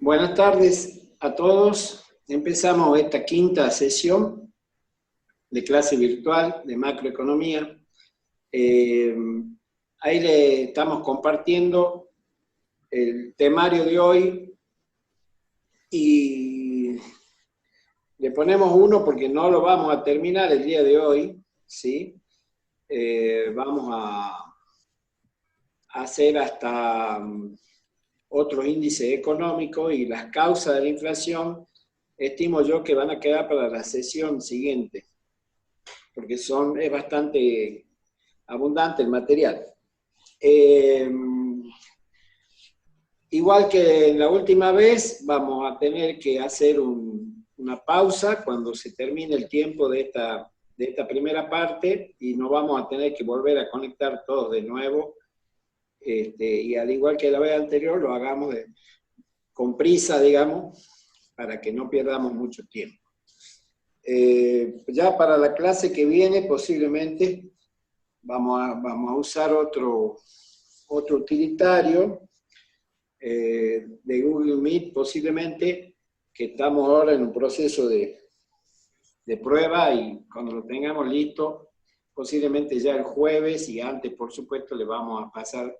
Buenas tardes a todos. Empezamos esta quinta sesión de clase virtual de macroeconomía. Ahí le estamos compartiendo el temario de hoy y le ponemos 1 porque no lo vamos a terminar el día de hoy, ¿sí? Vamos a hacer hasta otros índices económicos y las causas de la inflación, estimo yo que van a quedar para la sesión siguiente, porque es bastante abundante el material. Igual que en la última vez, vamos a tener que hacer una pausa cuando se termine el tiempo de esta primera parte y nos vamos a tener que volver a conectar todos de nuevo. Y al igual que la vez anterior, lo hagamos con prisa, digamos, para que no perdamos mucho tiempo. Ya para la clase que viene, posiblemente, vamos a usar otro utilitario de Google Meet, posiblemente, que estamos ahora en un proceso de prueba y cuando lo tengamos listo, posiblemente ya el jueves y antes, por supuesto, le vamos a pasar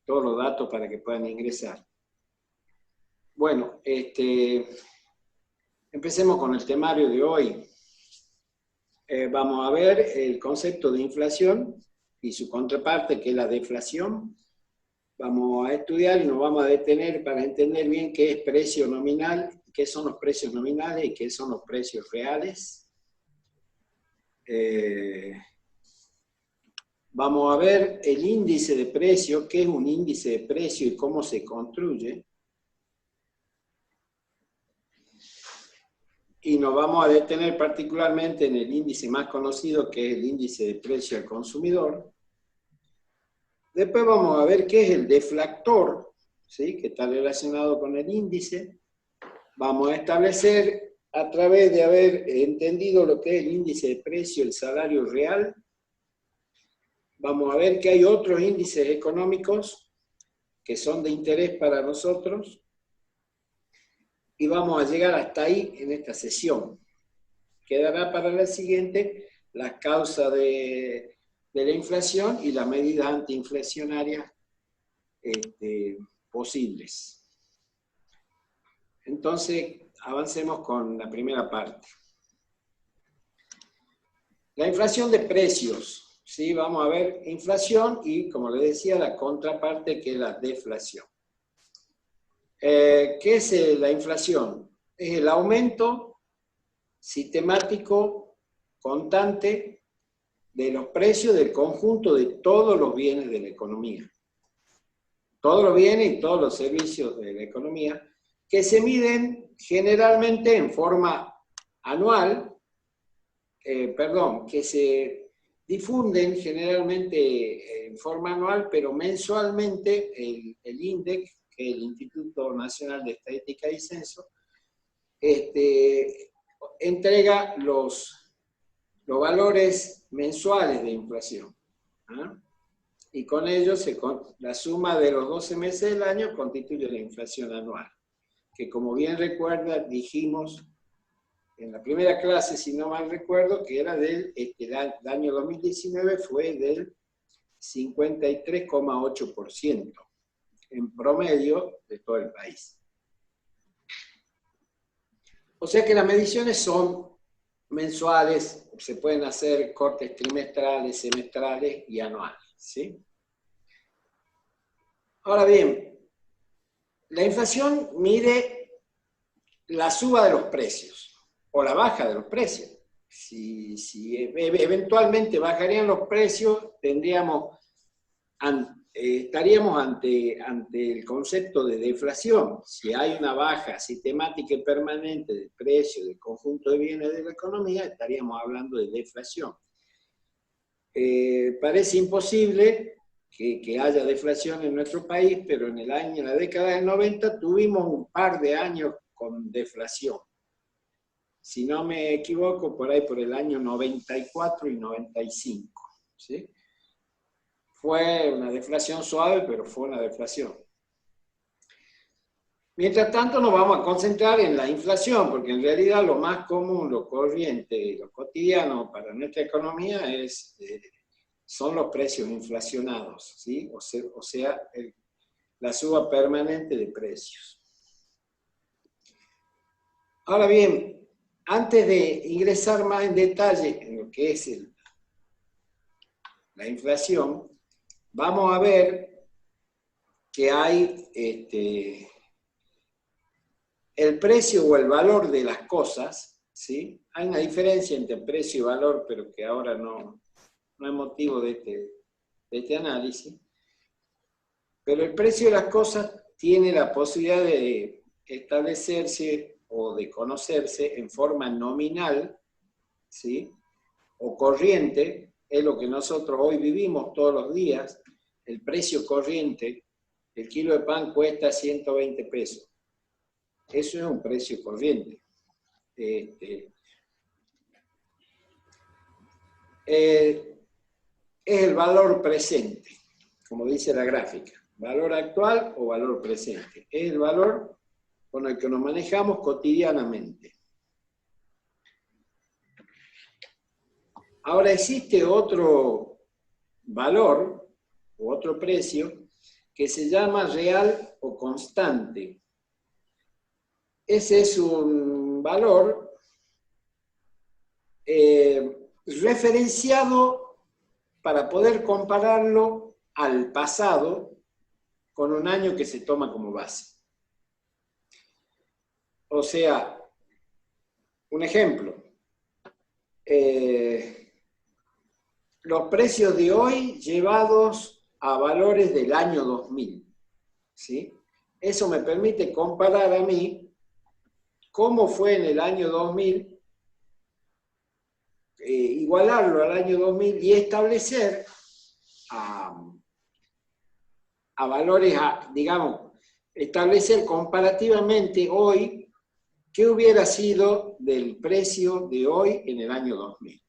todos los datos para que puedan ingresar. Bueno, empecemos con el temario de hoy. Vamos a ver el concepto de inflación y su contraparte, que es la deflación. Vamos a estudiar y nos vamos a detener para entender bien qué es precio nominal, qué son los precios nominales y qué son los precios reales. Vamos a ver el índice de precio, qué es un índice de precio y cómo se construye. Y nos vamos a detener particularmente en el índice más conocido, que es el índice de precio al consumidor. Después vamos a ver qué es el deflactor, ¿sí? Que está relacionado con el índice. Vamos a establecer, a través de haber entendido lo que es el índice de precio, el salario real. Vamos a ver que hay otros índices económicos que son de interés para nosotros. Y vamos a llegar hasta ahí en esta sesión. Quedará para la siguiente las causas de la inflación y las medidas antiinflacionarias posibles. Entonces, avancemos con la primera parte. La inflación de precios. ¿Sí? Vamos a ver inflación y, como les decía, la contraparte que es la deflación. ¿Qué es la inflación? Es el aumento sistemático, constante, de los precios del conjunto de todos los bienes de la economía. Todos los bienes y todos los servicios de la economía que se miden generalmente en forma anual, que se difunden generalmente en forma anual, pero mensualmente el INDEC, que es el Instituto Nacional de Estadística y Censo, entrega los valores mensuales de inflación. ¿Ah? Y con ello, la suma de los 12 meses del año constituye la inflación anual, que como bien recuerda, dijimos en la primera clase, si no mal recuerdo, que era el año 2019 fue del 53,8% en promedio de todo el país. O sea que las mediciones son mensuales, se pueden hacer cortes trimestrales, semestrales y anuales, ¿sí? Ahora bien, la inflación mide la suba de los precios o la baja de los precios. Si eventualmente bajarían los precios, estaríamos ante el concepto de deflación. Si hay una baja sistemática y permanente del precio del conjunto de bienes de la economía, estaríamos hablando de deflación. Parece imposible que haya deflación en nuestro país, pero en la década del 90 tuvimos un par de años con deflación. Si no me equivoco, por ahí por el año 94 y 95, ¿sí? Fue una deflación suave, pero fue una deflación. Mientras tanto nos vamos a concentrar en la inflación, porque en realidad lo más común, lo corriente, lo cotidiano para nuestra economía son los precios inflacionados, ¿sí? O sea la suba permanente de precios. Ahora bien, antes de ingresar más en detalle en lo que es la inflación, vamos a ver que hay el precio o el valor de las cosas, ¿sí? Hay una diferencia entre precio y valor, pero que ahora no es motivo de este análisis. Pero el precio de las cosas tiene la posibilidad de establecerse o de conocerse en forma nominal, ¿sí? O corriente, es lo que nosotros hoy vivimos todos los días. El precio corriente, el kilo de pan cuesta 120 pesos. Eso es un precio corriente. Es el valor presente, como dice la gráfica. Valor actual o valor presente. Es el valor con el que nos manejamos cotidianamente. Ahora existe otro valor o otro precio que se llama real o constante. Ese es un valor referenciado para poder compararlo al pasado con un año que se toma como base. O sea, un ejemplo, los precios de hoy llevados a valores del año 2000, ¿sí? Eso me permite comparar a mí cómo fue en el año 2000, igualarlo al año 2000 y establecer a valores, digamos, establecer comparativamente hoy qué hubiera sido del precio de hoy en el año 2000.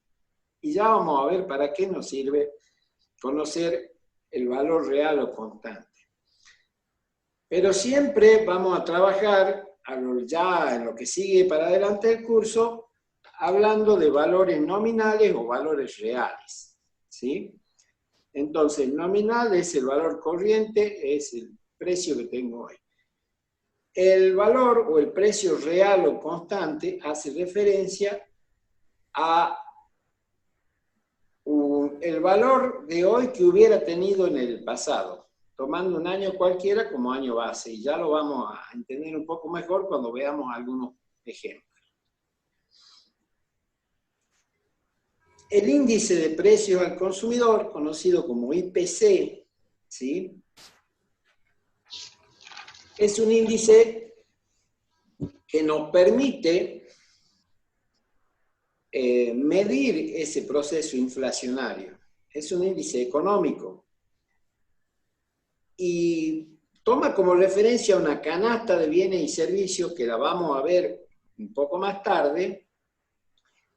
Y ya vamos a ver para qué nos sirve conocer el valor real o constante. Pero siempre vamos a trabajar ya en lo que sigue para adelante del curso, hablando de valores nominales o valores reales, ¿sí? Entonces, el nominal es el valor corriente, es el precio que tengo hoy. El valor o el precio real o constante hace referencia a el valor de hoy que hubiera tenido en el pasado, tomando un año cualquiera como año base, y ya lo vamos a entender un poco mejor cuando veamos algunos ejemplos. El índice de precios al consumidor, conocido como IPC, ¿sí? Es un índice que nos permite medir ese proceso inflacionario. Es un índice económico y toma como referencia una canasta de bienes y servicios que la vamos a ver un poco más tarde,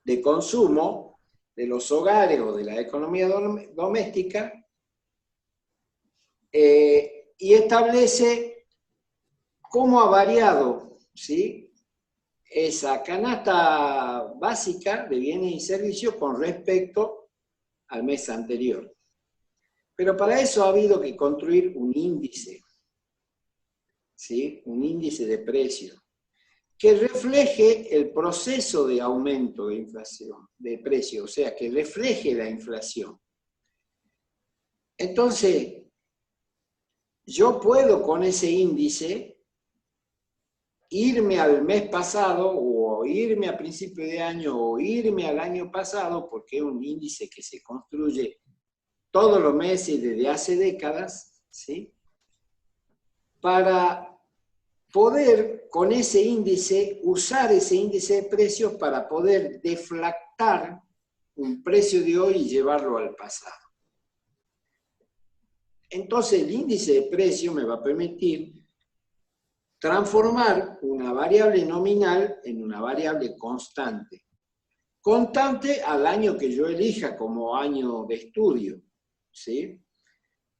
de consumo de los hogares o de la economía doméstica, y establece cómo ha variado, ¿sí?, esa canasta básica de bienes y servicios con respecto al mes anterior. Pero para eso ha habido que construir un índice, ¿sí?, un índice de precios, que refleje el proceso de aumento de inflación, de precio, o sea, que refleje la inflación. Entonces, yo puedo con ese índice irme al mes pasado, o irme a principio de año, o irme al año pasado, porque es un índice que se construye todos los meses desde hace décadas, ¿sí?, para poder con ese índice, usar ese índice de precios para poder deflactar un precio de hoy y llevarlo al pasado. Entonces el índice de precio me va a permitir transformar una variable nominal en una variable constante. Constante al año que yo elija como año de estudio, ¿sí?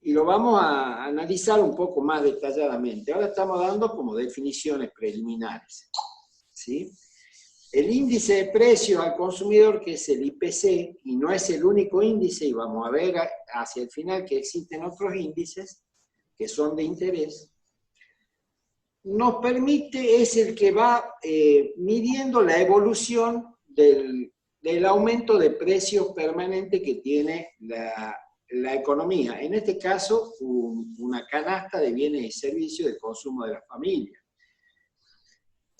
y lo vamos a analizar un poco más detalladamente. Ahora estamos dando como definiciones preliminares, ¿sí? El índice de precio al consumidor, que es el IPC, y no es el único índice, y vamos a ver hacia el final que existen otros índices que son de interés, nos permite, es el que va midiendo la evolución del aumento de precios permanente que tiene la economía. En este caso, una canasta de bienes y servicios de consumo de la familia.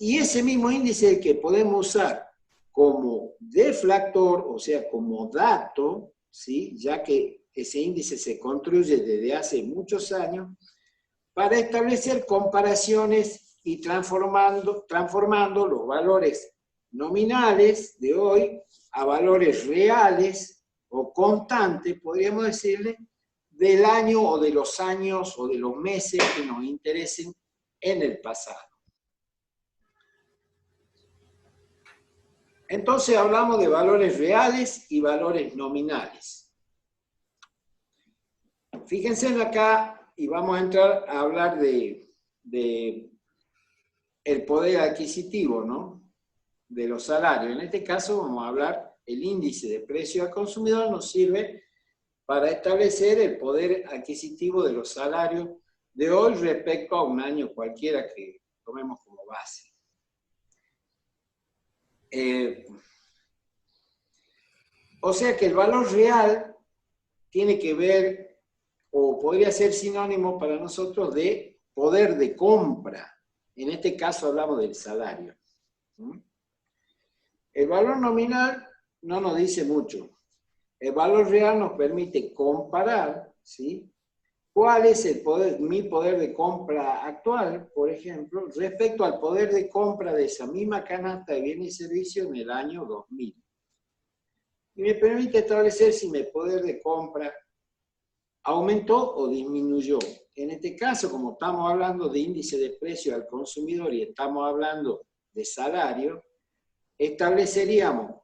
Y ese mismo índice es el que podemos usar como deflactor, o sea, como dato, ¿sí? Ya que ese índice se construye desde hace muchos años, para establecer comparaciones y transformando los valores nominales de hoy a valores reales o constantes, podríamos decirle, del año o de los años o de los meses que nos interesen en el pasado. Entonces hablamos de valores reales y valores nominales. Fíjense en acá, y vamos a entrar a hablar de el poder adquisitivo, ¿no? De los salarios. En este caso vamos a hablar, el índice de precio al consumidor nos sirve para establecer el poder adquisitivo de los salarios de hoy respecto a un año cualquiera que tomemos como base. O sea que el valor real tiene que ver, o podría ser sinónimo para nosotros de poder de compra. En este caso hablamos del salario. El valor nominal no nos dice mucho. El valor real nos permite comparar, ¿sí? ¿Cuál es mi poder de compra actual, por ejemplo, respecto al poder de compra de esa misma canasta de bienes y servicios en el año 2000? Y me permite establecer si mi poder de compra aumentó o disminuyó. En este caso, como estamos hablando de índice de precio al consumidor y estamos hablando de salario, estableceríamos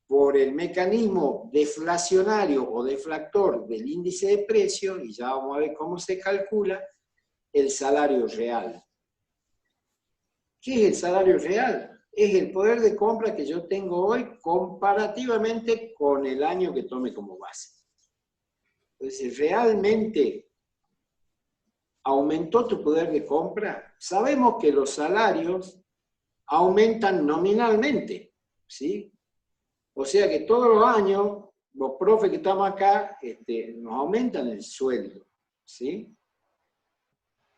por el mecanismo deflacionario o deflactor del índice de precio, y ya vamos a ver cómo se calcula, el salario real. ¿Qué es el salario real? Es el poder de compra que yo tengo hoy comparativamente con el año que tome como base. Entonces, ¿realmente aumentó tu poder de compra? Sabemos que los salarios aumentan nominalmente, ¿sí? O sea que todos los años, los profes que estamos acá, nos aumentan el sueldo, ¿sí?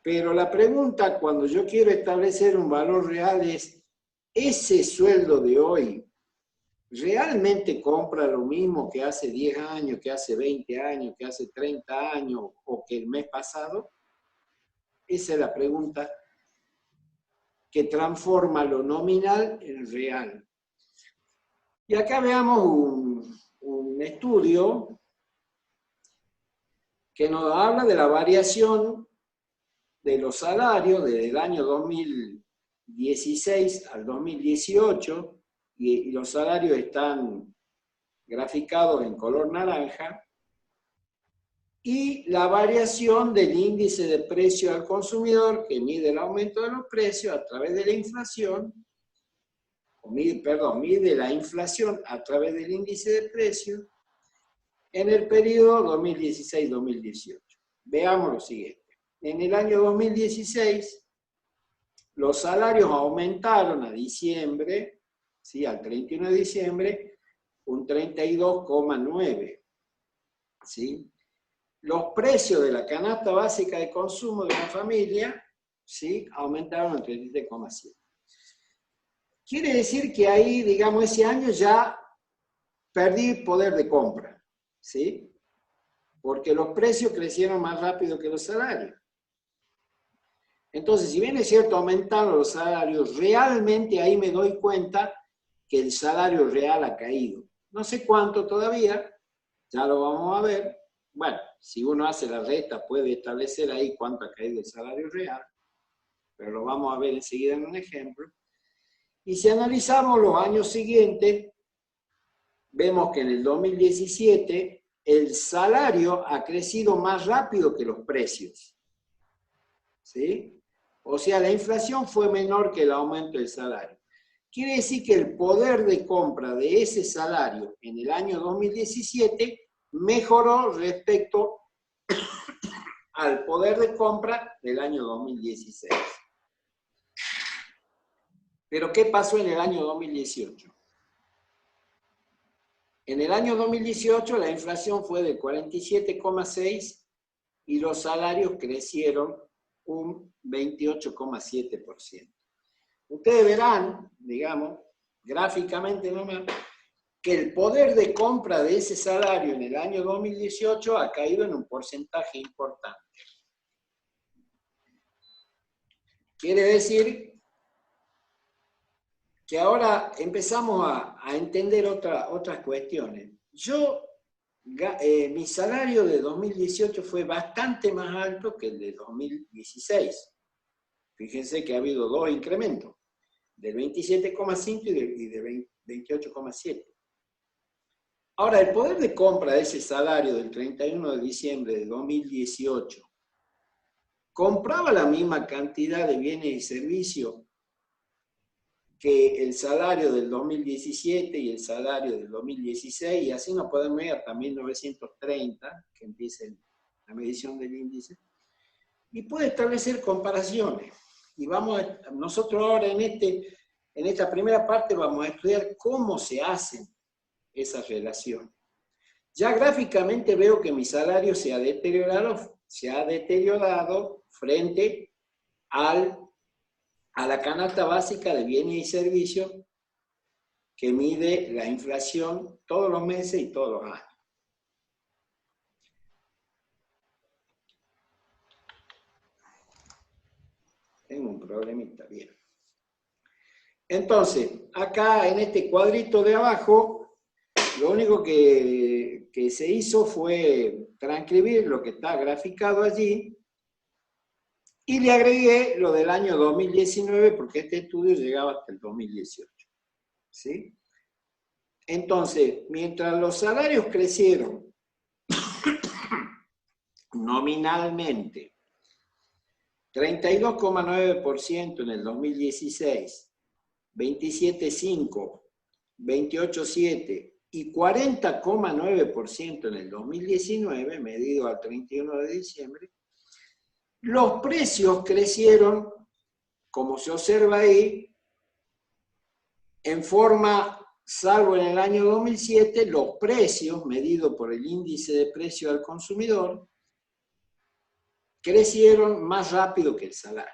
Pero la pregunta cuando yo quiero establecer un valor real es, ¿ese sueldo de hoy realmente compra lo mismo que hace 10 años, que hace 20 años, que hace 30 años o que el mes pasado? Esa es la pregunta que transforma lo nominal en real. Y acá veamos un estudio que nos habla de la variación de los salarios desde el año 2016 al 2018, y los salarios están graficados en color naranja, y la variación del índice de precio al consumidor, que mide el aumento de los precios a través de la inflación, mide la inflación a través del índice de precio en el periodo 2016-2018. Veamos lo siguiente. En el año 2016, los salarios aumentaron a diciembre, ¿sí? Al 31 de diciembre, un 32,9%. ¿Sí? Los precios de la canasta básica de consumo de una familia, ¿sí? Aumentaron al 33,7%. Quiere decir que ahí, digamos, ese año ya perdí poder de compra, ¿sí? Porque los precios crecieron más rápido que los salarios. Entonces, si bien es cierto, aumentaron los salarios, realmente ahí me doy cuenta que el salario real ha caído. No sé cuánto todavía, ya lo vamos a ver. Bueno, si uno hace la resta puede establecer ahí cuánto ha caído el salario real, pero lo vamos a ver enseguida en un ejemplo. Y si analizamos los años siguientes, vemos que en el 2017 el salario ha crecido más rápido que los precios. ¿Sí? O sea, la inflación fue menor que el aumento del salario. Quiere decir que el poder de compra de ese salario en el año 2017 mejoró respecto al poder de compra del año 2016. Pero ¿qué pasó en el año 2018? En el año 2018 la inflación fue del 47,6% y los salarios crecieron un 28,7%. Ustedes verán, digamos, gráficamente nomás, que el poder de compra de ese salario en el año 2018 ha caído en un porcentaje importante. Quiere decir que ahora empezamos a entender otras cuestiones. Mi salario de 2018 ffue bastante más alto que el de 2016. Fíjense que ha habido dos incrementos, del 27,5 y de 28,7. Ahora, el poder de compra de ese salario del 31 de diciembre de 2018, ¿compraba la misma cantidad de bienes y servicios que el salario del 2017 y el salario del 2016? Y así nos podemos ir hasta 1930, que empiece la medición del índice, y puede establecer comparaciones. Y nosotros ahora en esta primera parte vamos a estudiar cómo se hacen esas relaciones. Ya gráficamente veo que mi salario se ha deteriorado frente a la canasta básica de bienes y servicios que mide la inflación todos los meses y todos los años. Tengo un problemita, bien. Entonces, acá en este cuadrito de abajo, lo único que se hizo fue transcribir lo que está graficado allí y le agregué lo del año 2019 porque este estudio llegaba hasta el 2018. ¿Sí? Entonces, mientras los salarios crecieron nominalmente 32,9% en el 2016, 27,5%, 28,7% y 40,9% en el 2019, medido al 31 de diciembre, los precios crecieron, como se observa ahí, en forma, salvo en el año 2007, los precios, medidos por el índice de precio al consumidor, crecieron más rápido que el salario.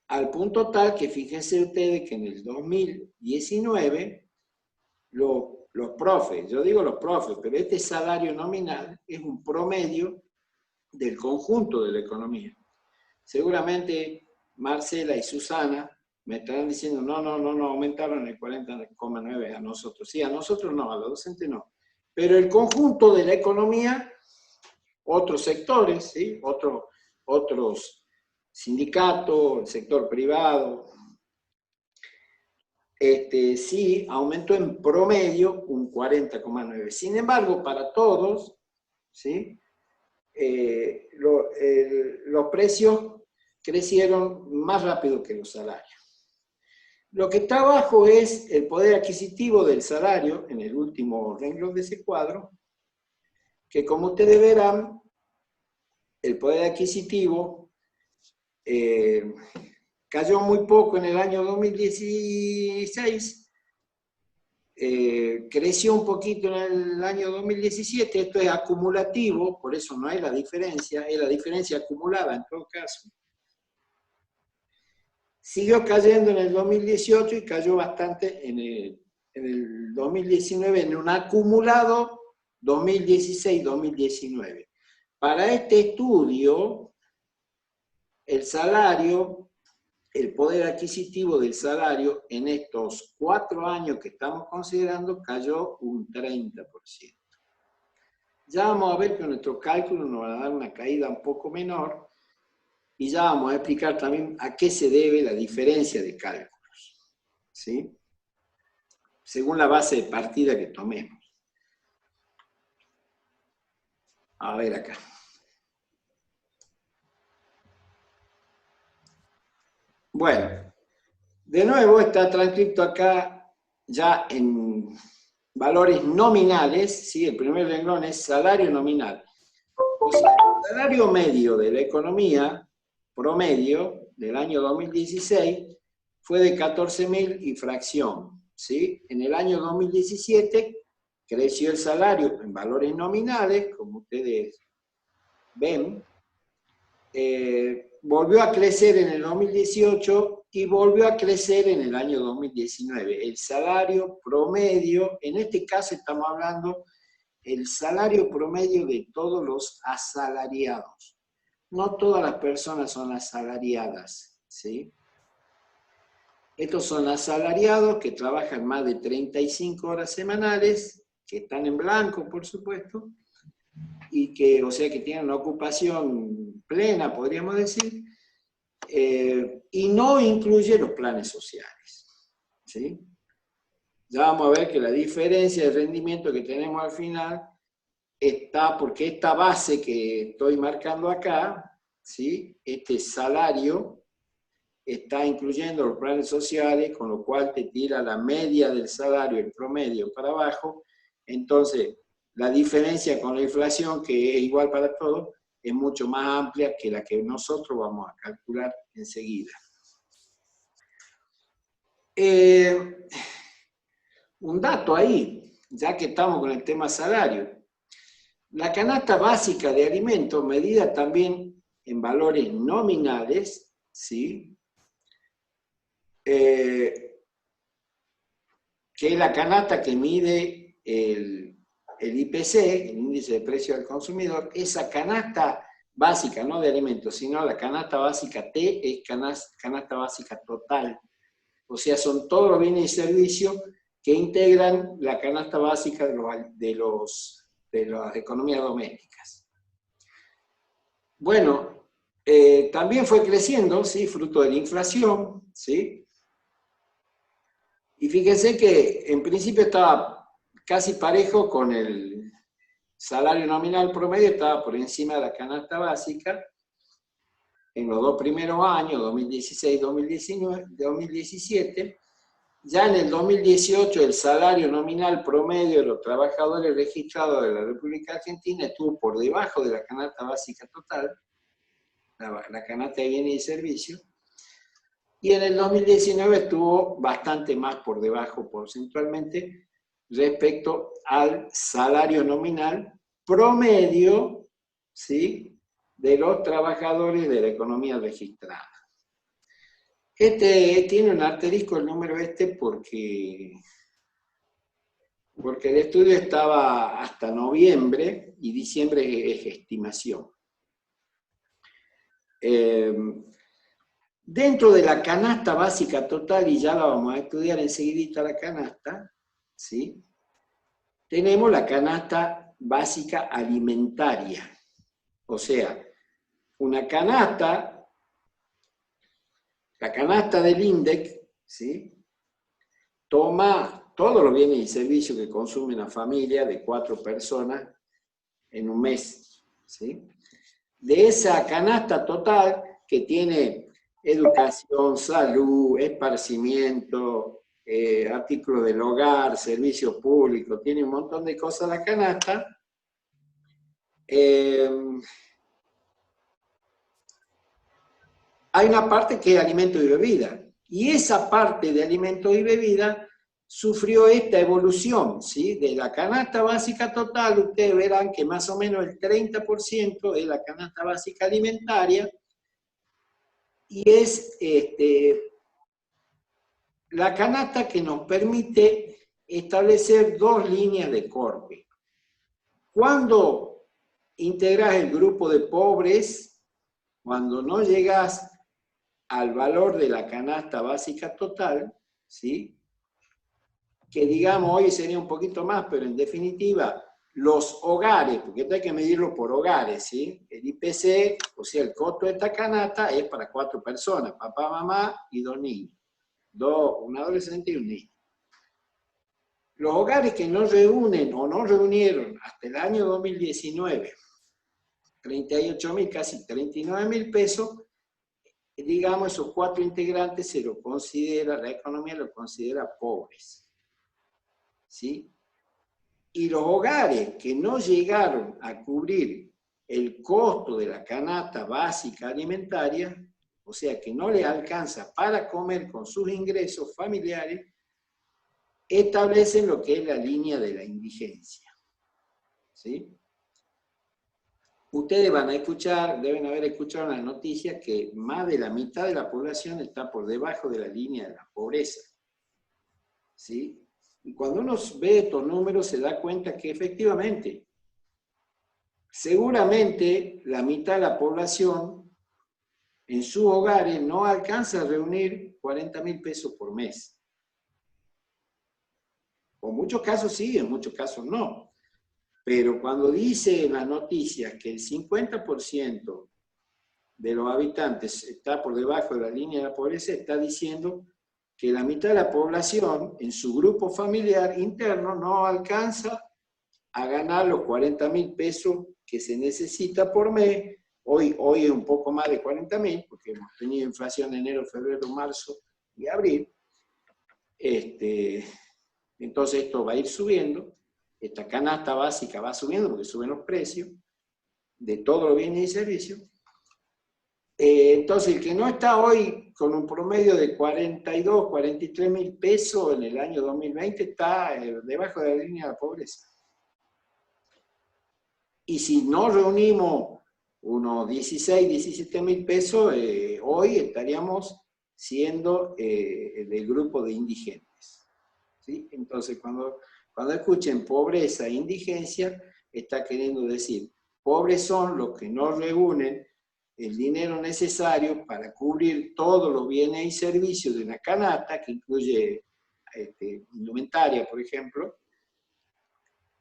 Al punto tal que fíjense ustedes que en el 2019, los profes, yo digo los profes, pero este salario nominal es un promedio del conjunto de la economía. Seguramente Marcela y Susana me estarán diciendo, no, aumentaron el 40,9% a nosotros. Sí, a nosotros no, a los docentes no. Pero el conjunto de la economía, otros sectores, ¿sí? Otros sindicatos, el sector privado, sí aumentó en promedio un 40,9%. Sin embargo, para todos, ¿sí? Los precios crecieron más rápido que los salarios. Lo que está abajo es el poder adquisitivo del salario, en el último renglón de ese cuadro, que como ustedes verán, el poder adquisitivo cayó muy poco en el año 2016, creció un poquito en el año 2017, esto es acumulativo, por eso no hay la diferencia, es la diferencia acumulada en todo caso. Siguió cayendo en el 2018 y cayó bastante en el 2019, en un acumulado 2016-2019. Para este estudio, el salario, el poder adquisitivo del salario en estos 4 años que estamos considerando cayó un 30%. Ya vamos a ver que nuestro cálculo nos va a dar una caída un poco menor y ya vamos a explicar también a qué se debe la diferencia de cálculos, ¿sí? Según la base de partida que tomemos. A ver acá. Bueno, de nuevo está transcrito acá ya en valores nominales, ¿sí? El primer renglón es salario nominal. O sea, el salario medio de la economía, promedio, del año 2016, fue de 14.000 y fracción, ¿sí? En el año 2017 creció el salario en valores nominales, como ustedes ven, volvió a crecer en el 2018 y volvió a crecer en el año 2019. El salario promedio, en este caso estamos hablando el salario promedio de todos los asalariados. No todas las personas son asalariadas, ¿sí? Estos son asalariados que trabajan más de 35 horas semanales, que están en blanco, por supuesto, y que, o sea, que tienen una ocupación plena, podríamos decir, y no incluye los planes sociales, ¿sí? Ya vamos a ver que la diferencia de rendimiento que tenemos al final está, porque esta base que estoy marcando acá, ¿sí? Este salario está incluyendo los planes sociales, con lo cual te tira la media del salario, el promedio para abajo. Entonces, la diferencia con la inflación, que es igual para todos, es mucho más amplia que la que nosotros vamos a calcular enseguida. Un dato ahí, ya que estamos con el tema salario. La canasta básica de alimentos, medida también en valores nominales, ¿sí? Que es la canasta que mide el IPC, el índice de precio al consumidor. Esa canasta básica, no de alimentos, sino la canasta básica T, es canasta básica total. O sea, son todos los bienes y servicios que integran la canasta básica de las economías domésticas. Bueno, también fue creciendo, ¿sí? Fruto de la inflación, ¿sí? Y fíjense que en principio estaba casi parejo con el salario nominal promedio, estaba por encima de la canasta básica en los dos primeros años, 2016 y 2017. Ya en el 2018 el salario nominal promedio de los trabajadores registrados de la República Argentina estuvo por debajo de la canasta básica total, la canasta de bienes y servicios, y en el 2019 estuvo bastante más por debajo porcentualmente respecto al salario nominal promedio, ¿sí?, de los trabajadores de la economía registrada. Tiene un asterisco el número porque el estudio estaba hasta noviembre y diciembre es estimación. Dentro de la canasta básica total, y ya la vamos a estudiar enseguidita la canasta, ¿sí?, tenemos la canasta básica alimentaria. O sea, una canasta, la canasta del INDEC, ¿sí?, toma todos los bienes y servicios que consume una familia de 4 personas en un mes, ¿sí? De esa canasta total que tiene educación, salud, esparcimiento, artículos del hogar, servicios públicos, tiene un montón de cosas la canasta. Hay una parte que es alimento y bebida, y esa parte de alimentos y bebida sufrió esta evolución, ¿sí? De la canasta básica total, ustedes verán que más o menos el 30% es la canasta básica alimentaria, y es la canasta que nos permite establecer 2 líneas de corte. Cuando integras el grupo de pobres, cuando no llegas al valor de la canasta básica total, ¿sí?, que digamos hoy sería un poquito más, pero en definitiva, los hogares, porque esto hay que medirlo por hogares, ¿sí? El IPC, o sea, el costo de esta canasta es para 4 personas, papá, mamá y 2 niños. Un adolescente y un niño. Los hogares que no reúnen o no reunieron hasta el año 2019 38.000, casi 39.000 pesos, digamos, esos 4 integrantes se lo considera, la economía lo considera pobres. ¿Sí? Y los hogares que no llegaron a cubrir el costo de la canasta básica alimentaria, o sea, que no les alcanza para comer con sus ingresos familiares, establecen lo que es la línea de la indigencia. ¿Sí? Ustedes van a escuchar, deben haber escuchado en las noticias que más de la mitad de la población está por debajo de la línea de la pobreza. ¿Sí? Y cuando uno ve estos números se da cuenta que efectivamente, seguramente la mitad de la población en sus hogares no alcanza a reunir 40.000 pesos por mes. En muchos casos sí, en muchos casos no. Pero cuando dice en las noticias que el 50% de los habitantes está por debajo de la línea de la pobreza, está diciendo que la mitad de la población en su grupo familiar interno no alcanza a ganar los 40.000 pesos que se necesita por mes. Hoy es un poco más de 40.000, porque hemos tenido inflación en enero, febrero, marzo y abril. Entonces esto va a ir subiendo. Esta canasta básica va subiendo porque suben los precios de todos los bienes y servicios. Entonces, el que no está hoy con un promedio de 42, 43.000 pesos en el año 2020 está debajo de la línea de la pobreza. Y si no reunimos unos 16, 17.000 pesos, hoy estaríamos siendo del grupo de indigentes. ¿Sí? Entonces, cuando escuchen pobreza e indigencia, está queriendo decir, pobres son los que no reúnen el dinero necesario para cubrir todos los bienes y servicios de una canasta, que incluye indumentaria, por ejemplo,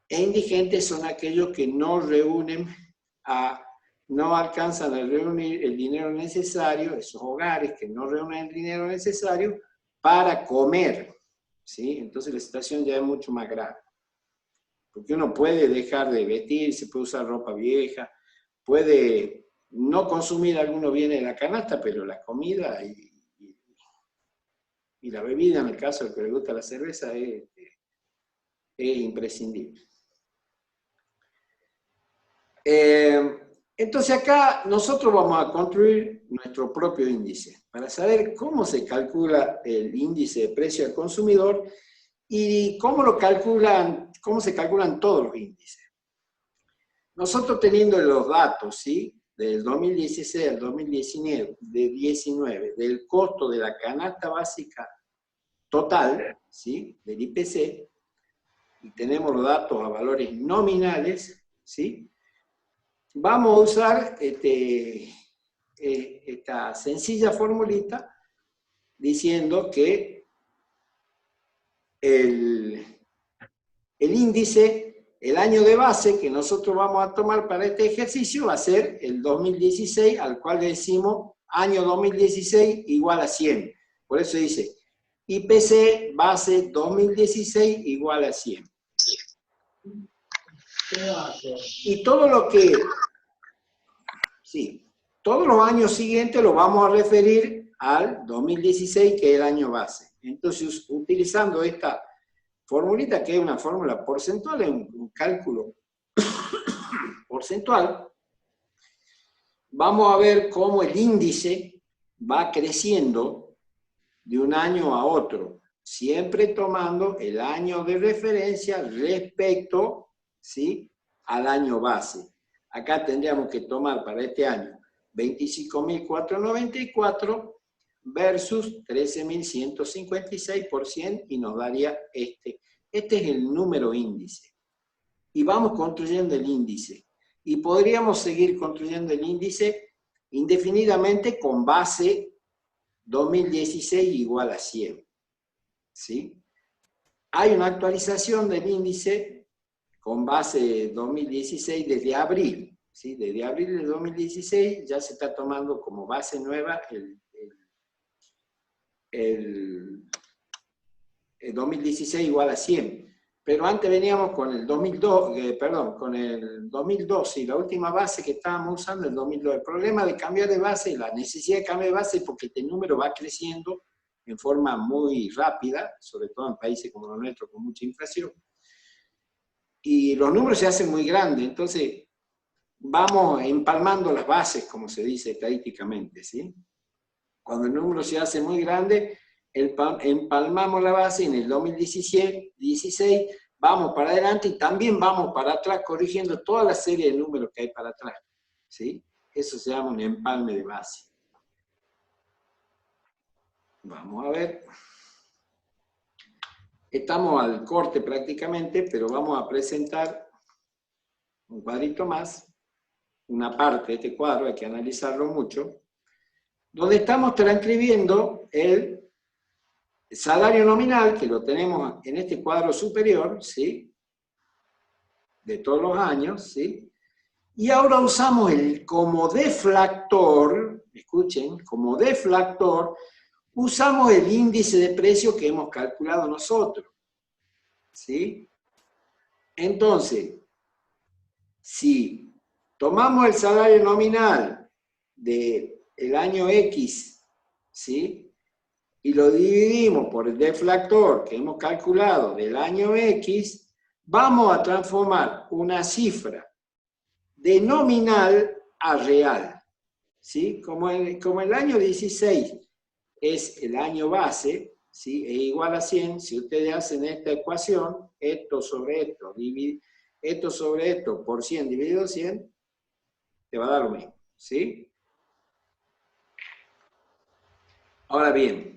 e indigentes son aquellos que no reúnen, no alcanzan a reunir el dinero necesario, esos hogares que no reúnen el dinero necesario para comer. ¿Sí? Entonces la situación ya es mucho más grave. Porque uno puede dejar de vestirse, puede usar ropa vieja, puede no consumir algunos bienes de la canasta, pero la comida y la bebida, en el caso del que le gusta la cerveza, es imprescindible. Entonces acá nosotros vamos a construir nuestro propio índice para saber cómo se calcula el índice de precio al consumidor y cómo se calculan todos los índices. Nosotros teniendo los datos, ¿sí?, del 2016 al 2019, del costo de la canasta básica total, ¿sí?, del IPC, y tenemos los datos a valores nominales, ¿sí?, vamos a usar esta sencilla formulita diciendo que el índice, el año de base que nosotros vamos a tomar para este ejercicio va a ser el 2016, al cual le decimos año 2016 igual a 100. Por eso dice IPC base 2016 igual a 100. Y todo lo que... Sí, todos los años siguientes los vamos a referir al 2016, que es el año base. Entonces, utilizando esta formulita, que es una fórmula porcentual, es un cálculo porcentual, vamos a ver cómo el índice va creciendo de un año a otro, siempre tomando el año de referencia respecto, ¿sí?, al año base. Acá tendríamos que tomar para este año 25.494 versus 13.156 por 100 y nos daría este. Este es el número índice. Y vamos construyendo el índice. Y podríamos seguir construyendo el índice indefinidamente con base 2016 igual a 100. ¿Sí? Hay una actualización del índice con base 2016 desde abril. ¿Sí? Desde abril de 2016 ya se está tomando como base nueva el 2016 igual a 100. pero antes veníamos con el 2002, con el 2012, y la última base que estábamos usando el 2002. El problema de cambiar de base, la necesidad de cambiar de base es porque este número va creciendo en forma muy rápida, sobre todo en países como los nuestros con mucha inflación, y los números se hacen muy grandes, entonces vamos empalmando las bases, como se dice estadísticamente, ¿sí? Cuando el número se hace muy grande, empalmamos la base. En el 2016 vamos para adelante y también vamos para atrás corrigiendo toda la serie de números que hay para atrás, ¿sí? Eso se llama un empalme de base. Vamos a ver. Estamos al corte prácticamente, pero vamos a presentar un cuadrito más, una parte de este cuadro, hay que analizarlo mucho, donde estamos transcribiendo el salario nominal, que lo tenemos en este cuadro superior, ¿sí? De todos los años, ¿sí? Y ahora usamos como deflactor, escuchen, como deflactor, usamos el índice de precio que hemos calculado nosotros, ¿sí? Entonces, si tomamos el salario nominal del año X, ¿sí? Y lo dividimos por el deflactor que hemos calculado del año X, vamos a transformar una cifra de nominal a real, ¿sí? Como el año 16 es el año base, ¿sí? Es igual a 100, si ustedes hacen esta ecuación, esto sobre esto por 100 dividido 100, te va a dar lo mismo, ¿sí? Ahora bien,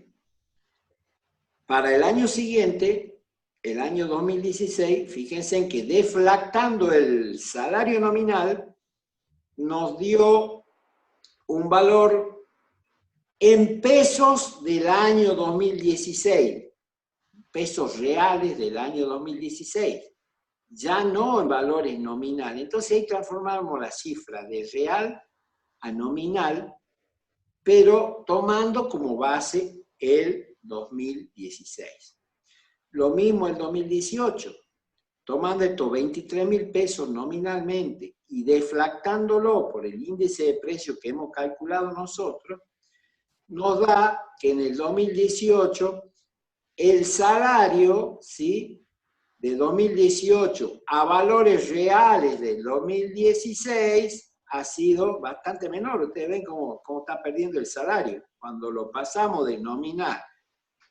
para el año siguiente, el año 2016, fíjense en que deflactando el salario nominal, nos dio un valor en pesos del año 2016, pesos reales del año 2016, ya no en valores nominales. Entonces ahí transformamos la cifra de real a nominal, pero tomando como base el 2016. Lo mismo el 2018, tomando estos 23.000 pesos nominalmente y deflactándolo por el índice de precios que hemos calculado nosotros, nos da que en el 2018 el salario, ¿sí?, de 2018 a valores reales del 2016 ha sido bastante menor. Ustedes ven cómo está perdiendo el salario. Cuando lo pasamos de nominal,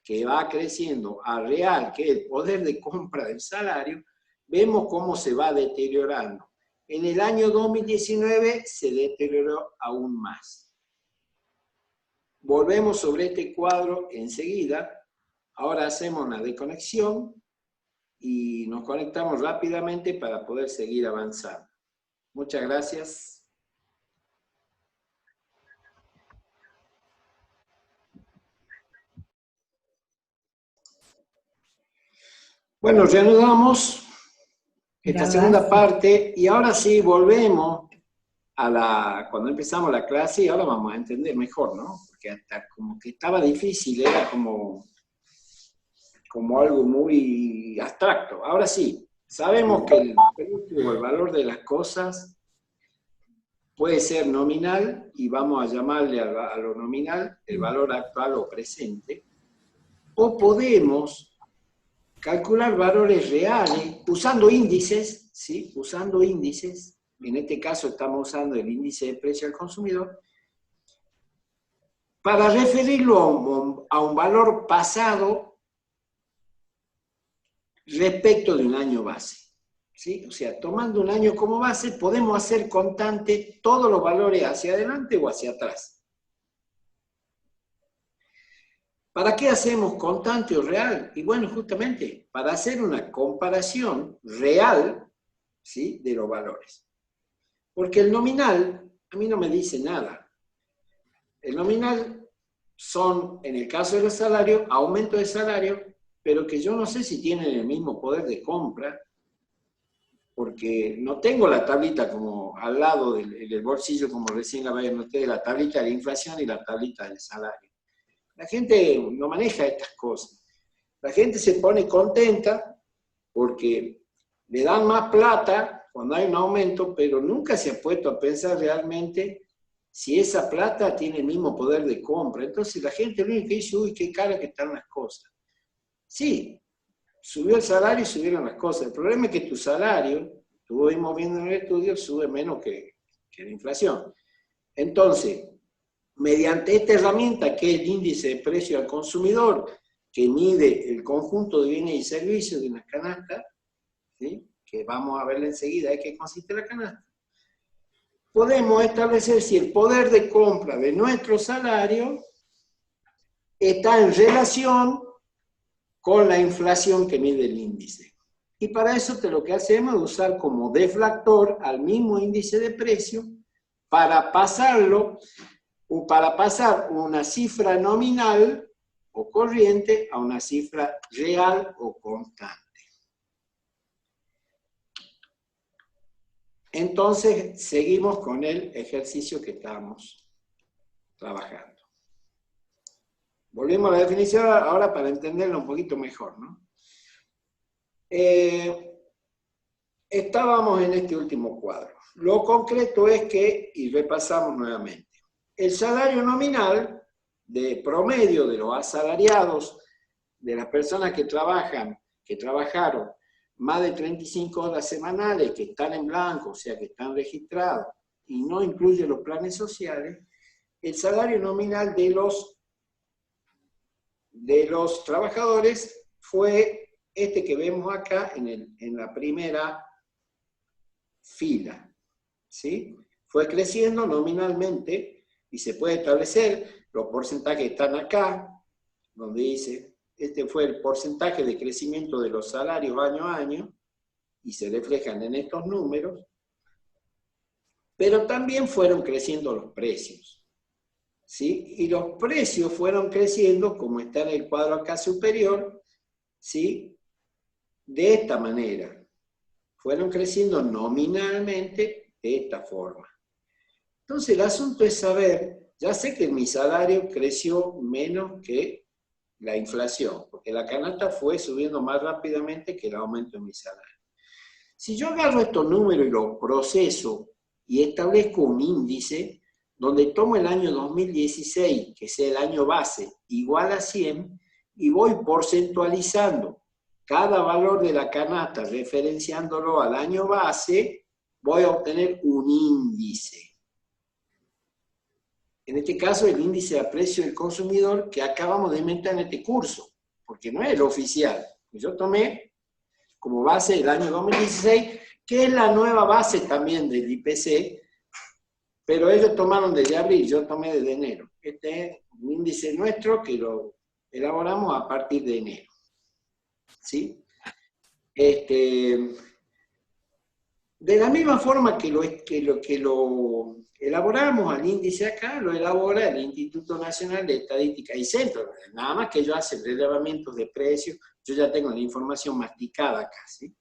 que va creciendo, a real, que es el poder de compra del salario, vemos cómo se va deteriorando. En el año 2019 se deterioró aún más. Volvemos sobre este cuadro enseguida. Ahora hacemos una desconexión y nos conectamos rápidamente para poder seguir avanzando. Muchas gracias. Bueno, reanudamos esta segunda parte y ahora sí volvemos a cuando empezamos la clase y ahora vamos a entender mejor, ¿no? Porque hasta como que estaba difícil, era como algo muy abstracto. Ahora sí, sabemos que el precio o el valor de las cosas puede ser nominal y vamos a llamarle a lo nominal el valor actual o presente, o podemos calcular valores reales usando índices, ¿sí? Usando índices. En este caso estamos usando el índice de precio al consumidor, para referirlo a un valor pasado respecto de un año base, ¿sí? O sea, tomando un año como base, podemos hacer constante todos los valores hacia adelante o hacia atrás. ¿Para qué hacemos constante o real? Y bueno, justamente para hacer una comparación real, ¿sí?, de los valores. Porque el nominal a mí no me dice nada. El nominal son, en el caso de los salarios, aumento de salario, pero que yo no sé si tienen el mismo poder de compra, porque no tengo la tablita como al lado del bolsillo, como recién la vayan ustedes, la tablita de la inflación y la tablita del salario. La gente no maneja estas cosas. La gente se pone contenta porque le dan más plata cuando hay un aumento, pero nunca se ha puesto a pensar realmente si esa plata tiene el mismo poder de compra. Entonces la gente lo único que dice, uy, qué cara que están las cosas. Sí, subió el salario y subieron las cosas. El problema es que tu salario, estuvimos viendo en el estudio, sube menos que la inflación. Entonces, mediante esta herramienta que es el índice de precio al consumidor, que mide el conjunto de bienes y servicios de una canasta, ¿sí?, que vamos a verla enseguida de qué consiste la canasta, podemos establecer si el poder de compra de nuestro salario está en relación con la inflación que mide el índice. Y para eso lo que hacemos es usar como deflactor al mismo índice de precio para pasarlo, o para pasar una cifra nominal o corriente a una cifra real o constante. Entonces, seguimos con el ejercicio que estábamos trabajando. Volvemos a la definición ahora para entenderlo un poquito mejor, ¿no? Estábamos en este último cuadro. Lo concreto es que, y repasamos nuevamente, el salario nominal de promedio de los asalariados, de las personas que trabajaron más de 35 horas semanales, que están en blanco, o sea, que están registrados, y no incluye los planes sociales, el salario nominal de los trabajadores fue este que vemos acá en la primera fila, ¿sí? Fue creciendo nominalmente y se puede establecer, los porcentajes están acá, donde dice, este fue el porcentaje de crecimiento de los salarios año a año, y se reflejan en estos números, pero también fueron creciendo los precios, ¿sí? Y los precios fueron creciendo, como está en el cuadro acá superior, ¿sí?, de esta manera. Fueron creciendo nominalmente de esta forma. Entonces el asunto es saber, ya sé que mi salario creció menos que la inflación, porque la canasta fue subiendo más rápidamente que el aumento de mi salario. Si yo agarro estos números y los proceso y establezco un índice donde tomo el año 2016, que sea el año base, igual a 100, y voy porcentualizando cada valor de la canasta, referenciándolo al año base, voy a obtener un índice. En este caso, el índice de precio del consumidor que acabamos de inventar en este curso, porque no es el oficial. Yo tomé como base el año 2016, que es la nueva base también del IPC, pero ellos tomaron desde abril, yo tomé desde enero. Este es un índice nuestro que lo elaboramos a partir de enero, ¿sí? De la misma forma que lo elaboramos al índice acá, lo elabora el Instituto Nacional de Estadística y Censos. Nada más que ellos hacen relevamientos de precios, yo ya tengo la información masticada acá, ¿sí?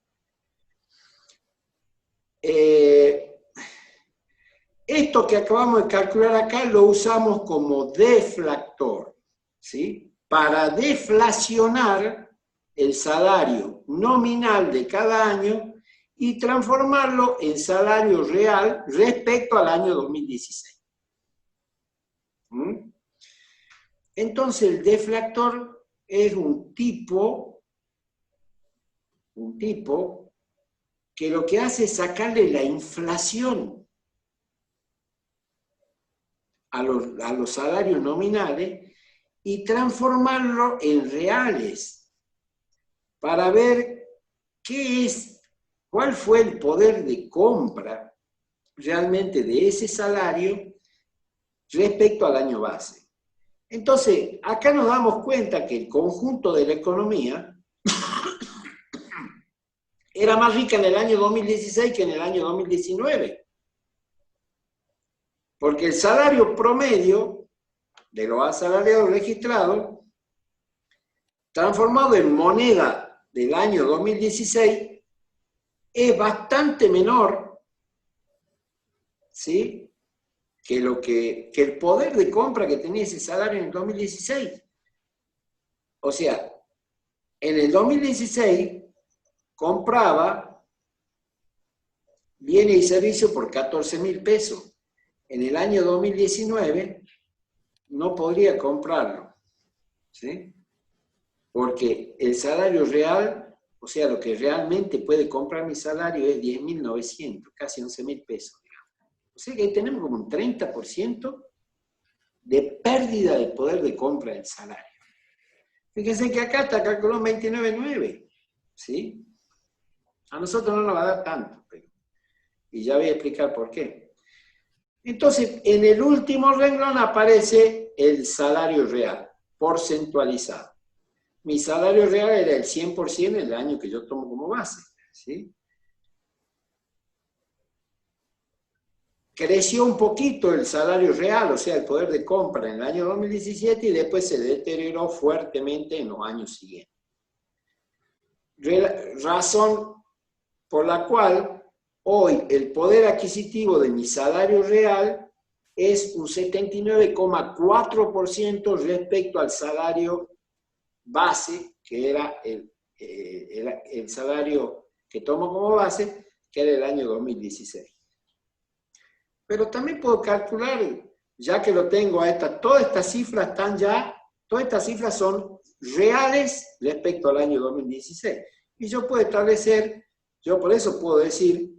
Esto que acabamos de calcular acá lo usamos como deflactor, ¿sí?, para deflacionar el salario nominal de cada año y transformarlo en salario real respecto al año 2016. Entonces el deflactor es un tipo que lo que hace es sacarle la inflación a los salarios nominales y transformarlo en reales para ver cuál fue el poder de compra realmente de ese salario respecto al año base. Entonces, acá nos damos cuenta que el conjunto de la economía era más rica en el año 2016 que en el año 2019. Porque el salario promedio de los asalariados registrados, transformado en moneda del año 2016, es bastante menor, ¿sí?, que el poder de compra que tenía ese salario en el 2016. O sea, en el 2016, compraba bienes y servicios por 14.000 pesos. En el año 2019 no podría comprarlo, ¿sí? Porque el salario real, o sea, lo que realmente puede comprar mi salario es 10.900, casi 11.000 pesos. O sea que ahí tenemos como un 30% de pérdida de poder de compra del salario. Fíjense que acá está calculado 29.9, ¿sí? A nosotros no nos va a dar tanto, y ya voy a explicar por qué. Entonces, en el último renglón aparece el salario real, porcentualizado. Mi salario real era el 100% en el año que yo tomo como base, ¿sí? Creció un poquito el salario real, o sea, el poder de compra en el año 2017 y después se deterioró fuertemente en los años siguientes. Razón por la cual hoy el poder adquisitivo de mi salario real es un 79,4% respecto al salario base, que era el salario que tomo como base, que era el año 2016. Pero también puedo calcular, ya que lo tengo a todas estas cifras están ya, todas estas cifras son reales respecto al año 2016. Y yo puedo establecer, yo por eso puedo decir,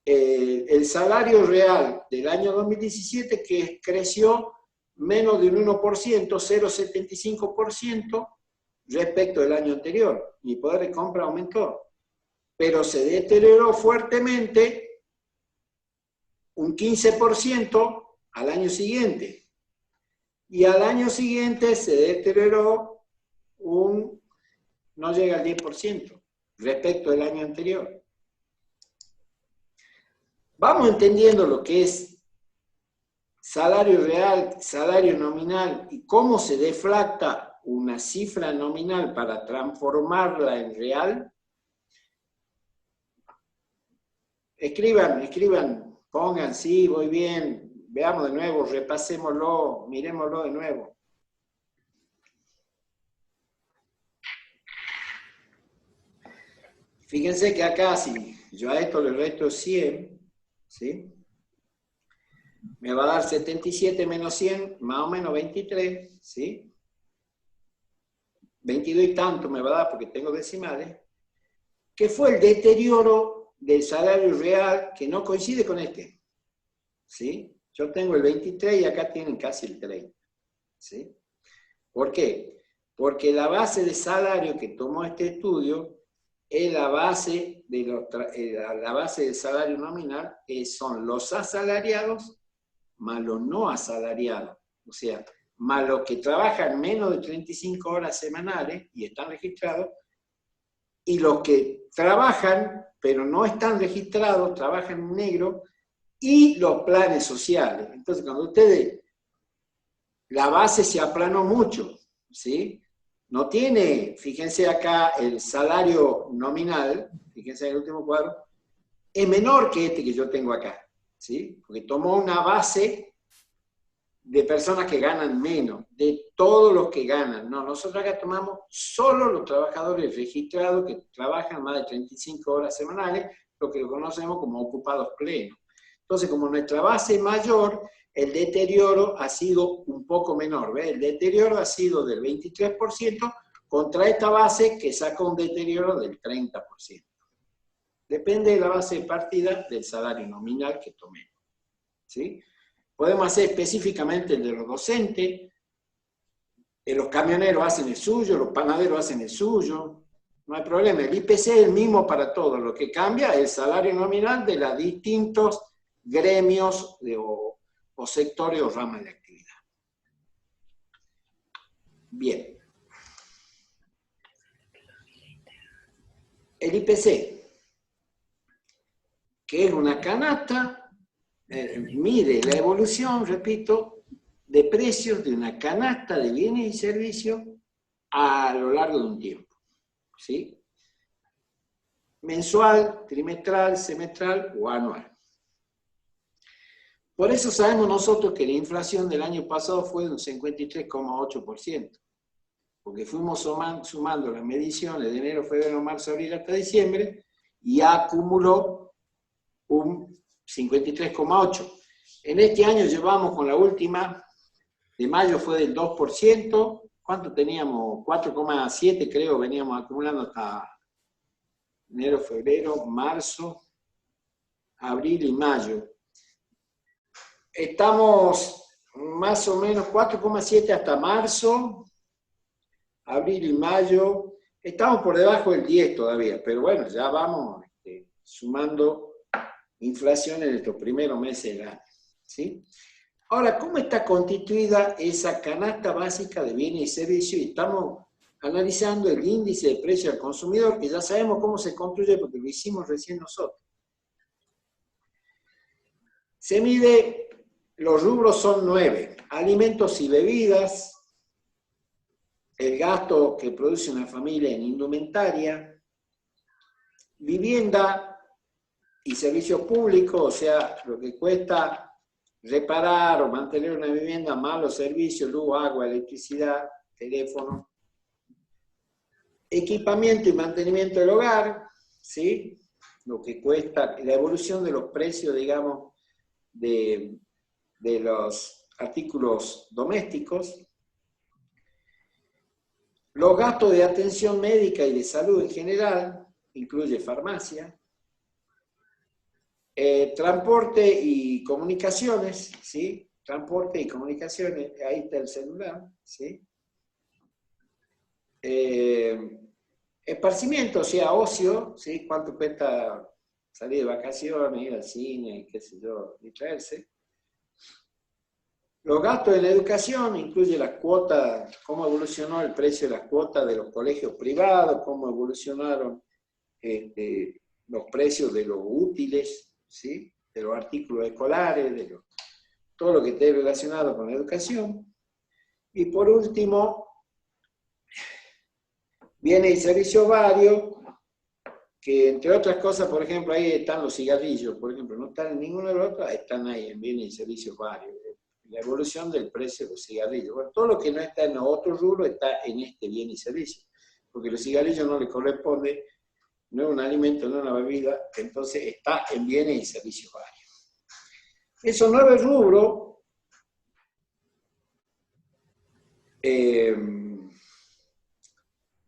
el salario real del año 2017 que creció menos de un 1%, 0,75% respecto del año anterior. Mi poder de compra aumentó, pero se deterioró fuertemente un 15% al año siguiente. Y al año siguiente se deterioró no llega al 10% respecto del año anterior. Vamos entendiendo lo que es salario real, salario nominal y cómo se deflacta una cifra nominal para transformarla en real. Escriban, pongan, sí, voy bien, veamos de nuevo, repasémoslo, miremoslo de nuevo. Fíjense que acá, si yo a esto le resto 100, ¿sí? Me va a dar 77 menos 100, más o menos 23, ¿sí? 22 y tanto me va a dar porque tengo decimales, que fue el deterioro del salario real que no coincide con este, ¿sí? Yo tengo el 23 y acá tienen casi el 30, ¿sí? ¿Por qué? Porque la base de salario que tomó este estudio es la base del salario nominal, son los asalariados más los no asalariados, o sea, más los que trabajan menos de 35 horas semanales y están registrados, y los que trabajan pero no están registrados, trabajan en negro, y los planes sociales. Entonces, cuando ustedes, la base se aplanó mucho, ¿sí? No tiene, fíjense acá, el salario nominal, fíjense en el último cuadro, es menor que este que yo tengo acá, ¿sí? Porque tomó una base de personas que ganan menos, de todos los que ganan. No, nosotros acá tomamos solo los trabajadores registrados que trabajan más de 35 horas semanales, lo que conocemos como ocupados plenos. Entonces, como nuestra base es mayor, el deterioro ha sido un poco menor. ¿Ves? El deterioro ha sido del 23% contra esta base que saca un deterioro del 30%. Depende de la base de partida del salario nominal que tomemos, ¿sí? Podemos hacer específicamente el de los docentes, los camioneros hacen el suyo, los panaderos hacen el suyo, no hay problema. El IPC es el mismo para todos, lo que cambia es el salario nominal de los distintos gremios o sectores o ramas de actividad. Bien. El IPC, que es una canasta, mide la evolución, repito, de precios de una canasta de bienes y servicios a lo largo de un tiempo, ¿sí? Mensual, trimestral, semestral o anual. Por eso sabemos nosotros que la inflación del año pasado fue de un 53,8%. porque fuimos sumando las mediciones de enero, febrero, marzo, abril hasta diciembre, y acumuló un 53,8%. En este año llevamos con la última, de mayo fue del 2%, ¿cuánto teníamos? 4,7 creo, veníamos acumulando hasta enero, febrero, marzo, abril y mayo. Estamos más o menos 4,7 hasta marzo, abril y mayo. Estamos por debajo del 10 todavía, pero bueno, ya vamos sumando inflación en estos primeros meses del año, ¿sí? Ahora, ¿cómo está constituida esa canasta básica de bienes y servicios? Y estamos analizando el índice de precio al consumidor, que ya sabemos cómo se construye porque lo hicimos recién nosotros. Se mide, los rubros son 9, alimentos y bebidas, el gasto que produce una familia en indumentaria, vivienda y servicios públicos, o sea, lo que cuesta reparar o mantener una vivienda, más los servicios, luz, agua, electricidad, teléfono, equipamiento y mantenimiento del hogar, ¿sí? Lo que cuesta, la evolución de los precios, digamos, de los artículos domésticos, los gastos de atención médica y de salud en general, incluye farmacia, transporte y comunicaciones, ¿sí? Transporte y comunicaciones, ahí está el celular, ¿sí? Esparcimiento, o sea, ocio, ¿sí? ¿Cuánto cuesta salir de vacaciones, ir al cine, qué sé yo, distraerse? Los gastos de la educación incluye las cuotas, cómo evolucionó el precio de las cuotas de los colegios privados, cómo evolucionaron los precios de los útiles, ¿sí? De los artículos escolares, todo lo que esté relacionado con la educación. Y por último, bienes y servicios varios, que entre otras cosas, por ejemplo, ahí están los cigarrillos, por ejemplo, no están en ninguno de los otros, están ahí en bienes y servicios varios. La evolución del precio de los cigarrillos. Bueno, todo lo que no está en otro rubro está en este bien y servicio, porque los cigarrillos no le corresponde, no es un alimento, no es una bebida, entonces está en bienes y servicios varios. Esos 9 rubros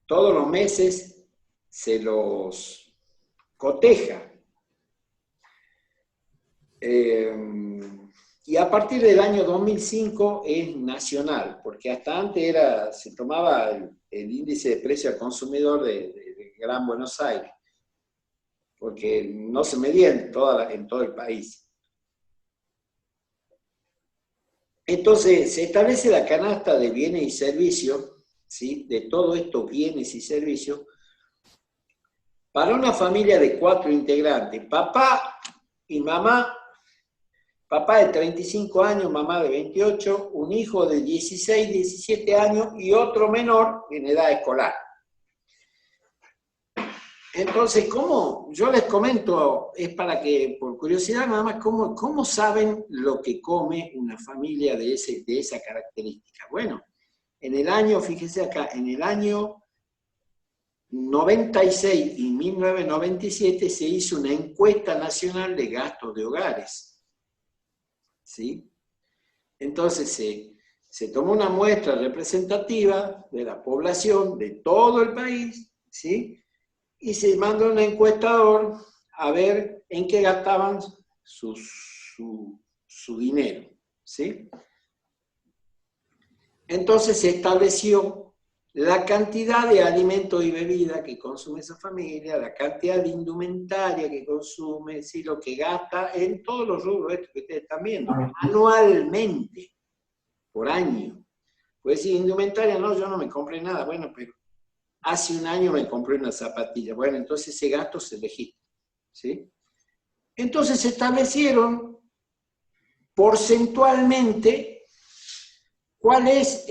todos los meses se los coteja. Y a partir del año 2005 es nacional, porque hasta antes se tomaba el índice de precio al consumidor de Gran Buenos Aires, porque no se medía en todo el país. Entonces, se establece la canasta de bienes y servicios, ¿sí? De todos estos bienes y servicios, para una familia de 4 integrantes, papá y mamá. Papá de 35 años, mamá de 28, un hijo de 16, 17 años y otro menor en edad escolar. Entonces, ¿cómo? Yo les comento, es para que, por curiosidad nada más, ¿cómo saben lo que come una familia de esa característica? Bueno, en el año, fíjense acá, en el año 96 y 1997 se hizo una encuesta nacional de gastos de hogares. ¿Sí? Entonces se tomó una muestra representativa de la población de todo el país, ¿sí? Y se mandó a un encuestador a ver en qué gastaban su dinero, ¿sí? Entonces se estableció la cantidad de alimentos y bebidas que consume esa familia, la cantidad de indumentaria que consume, ¿sí? Lo que gasta en todos los rubros estos que ustedes están viendo, anualmente, por año. Pues si indumentaria, no, yo no me compré nada, bueno, pero hace un año me compré una zapatilla, bueno, entonces ese gasto se registra, ¿sí? Entonces se establecieron porcentualmente cuál es...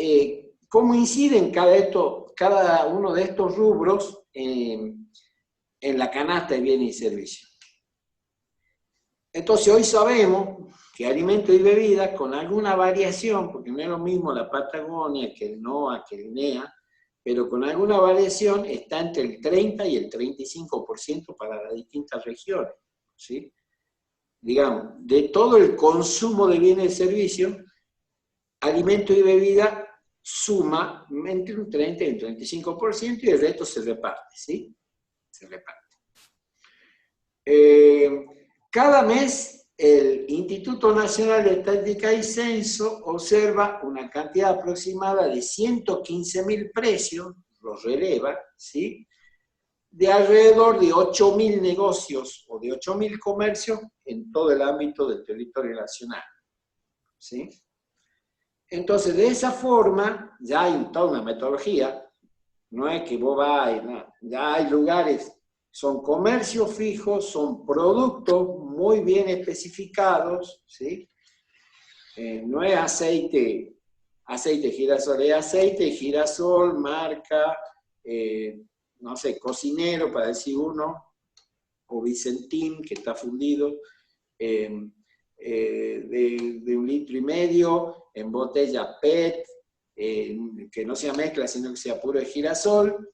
¿Cómo inciden cada uno de estos rubros en la canasta de bienes y servicios? Entonces hoy sabemos que alimentos y bebidas con alguna variación, porque no es lo mismo la Patagonia que el NOA, que el NEA, pero con alguna variación está entre el 30 y el 35% para las distintas regiones, ¿sí? Digamos, de todo el consumo de bienes y servicios, alimento y bebida suma entre un 30 y un 35% y el resto se reparte, ¿sí? Se reparte. Cada mes el Instituto Nacional de Estadística y Censo observa una cantidad aproximada de 115.000 precios, los releva, ¿sí? De alrededor de 8.000 negocios o de 8.000 comercios en todo el ámbito del territorio nacional, ¿sí? Entonces, de esa forma, ya hay toda una metodología, no es que vos vas, no, ya hay lugares, son comercios fijos, son productos muy bien especificados, ¿sí? No es aceite girasol, es aceite girasol, marca, no sé, cocinero, para decir uno, o Vicentín, que está fundido, de 1,5 litros, en botella PET, que no sea mezcla, sino que sea puro de girasol,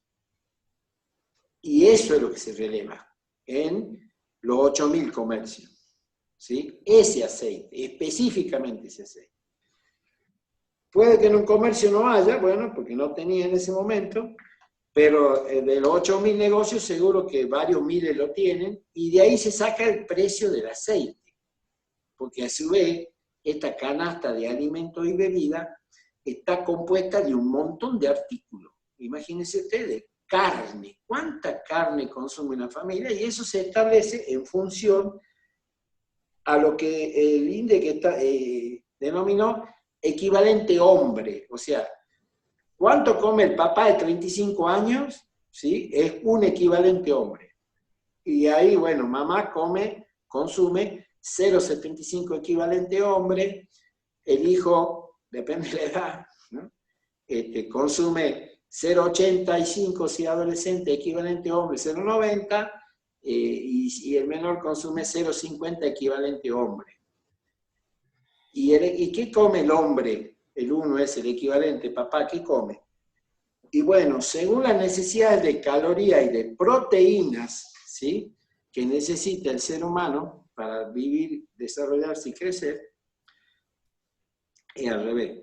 y eso es lo que se releva en los 8.000 comercios, ¿sí? Ese aceite, específicamente ese aceite. Puede que en un comercio no haya, bueno, porque no tenía en ese momento, pero de los 8.000 negocios seguro que varios miles lo tienen, y de ahí se saca el precio del aceite, porque a su vez esta canasta de alimentos y bebidas está compuesta de un montón de artículos. Imagínense ustedes, carne, cuánta carne consume una familia, y eso se establece en función a lo que el INDEC denominó equivalente hombre, o sea, ¿cuánto come el papá de 35 años? ¿Sí? Es un equivalente hombre. Y ahí, bueno, mamá consume 0,75 equivalente hombre, el hijo, depende de la edad, ¿no? Consume 0,85 si adolescente equivalente hombre, 0,90, y el menor consume 0,50 equivalente hombre. ¿Y qué come el hombre? El uno es el equivalente, papá, ¿qué come? Y bueno, según las necesidades de calorías y de proteínas, ¿sí?, que necesita el ser humano para vivir, desarrollarse y crecer, y al revés,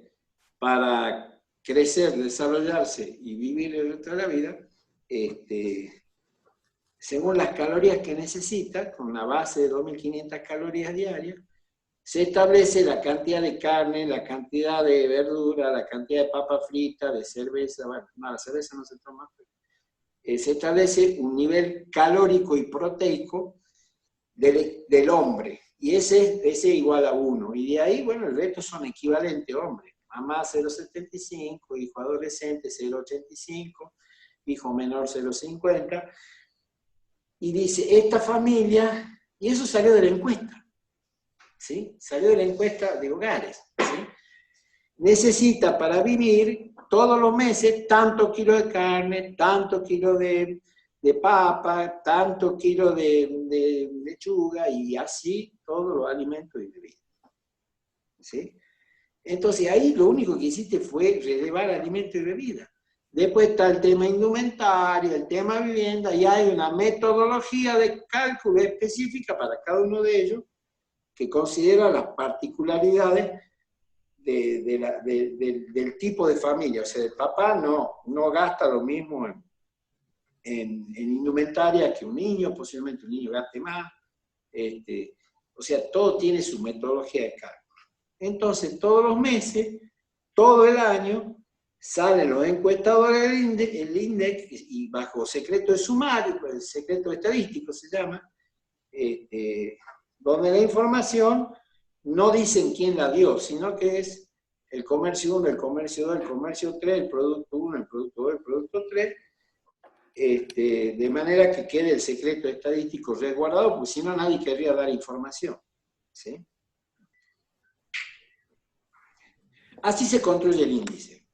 para crecer, desarrollarse y vivir el resto de la vida, según las calorías que necesita, con una base de 2.500 calorías diarias, se establece la cantidad de carne, la cantidad de verdura, la cantidad de papa frita, de cerveza, bueno, no, la cerveza no se toma, pero se establece un nivel calórico y proteico del hombre, y ese es igual a 1, y de ahí, bueno, el resto son equivalentes hombres. Mamá 0,75, hijo adolescente 0,85, hijo menor 0,50, y dice, esta familia, y eso salió de la encuesta, ¿sí? Salió de la encuesta de hogares, ¿sí? Necesita para vivir todos los meses tanto kilo de carne, tanto kilo de papa, tanto kilo de lechuga, y así todos los alimentos y bebidas, ¿sí? Entonces ahí lo único que hiciste fue relevar alimentos y bebidas. Después está el tema indumentario, el tema vivienda, y hay una metodología de cálculo específica para cada uno de ellos que considera las particularidades del tipo de familia. O sea, el papá no gasta lo mismo en indumentaria que un niño, posiblemente un niño gaste más. O sea, todo tiene su metodología de cálculo. Entonces, todos los meses, todo el año, salen los encuestadores del INDEC, y bajo secreto de sumario, el secreto estadístico se llama, donde la información no dicen quién la dio, sino que es el comercio 1, el comercio 2, el comercio 3, el producto 1, el producto 2, el producto 3, de manera que quede el secreto estadístico resguardado, porque si no nadie querría dar información, ¿sí? Así se construye el índice.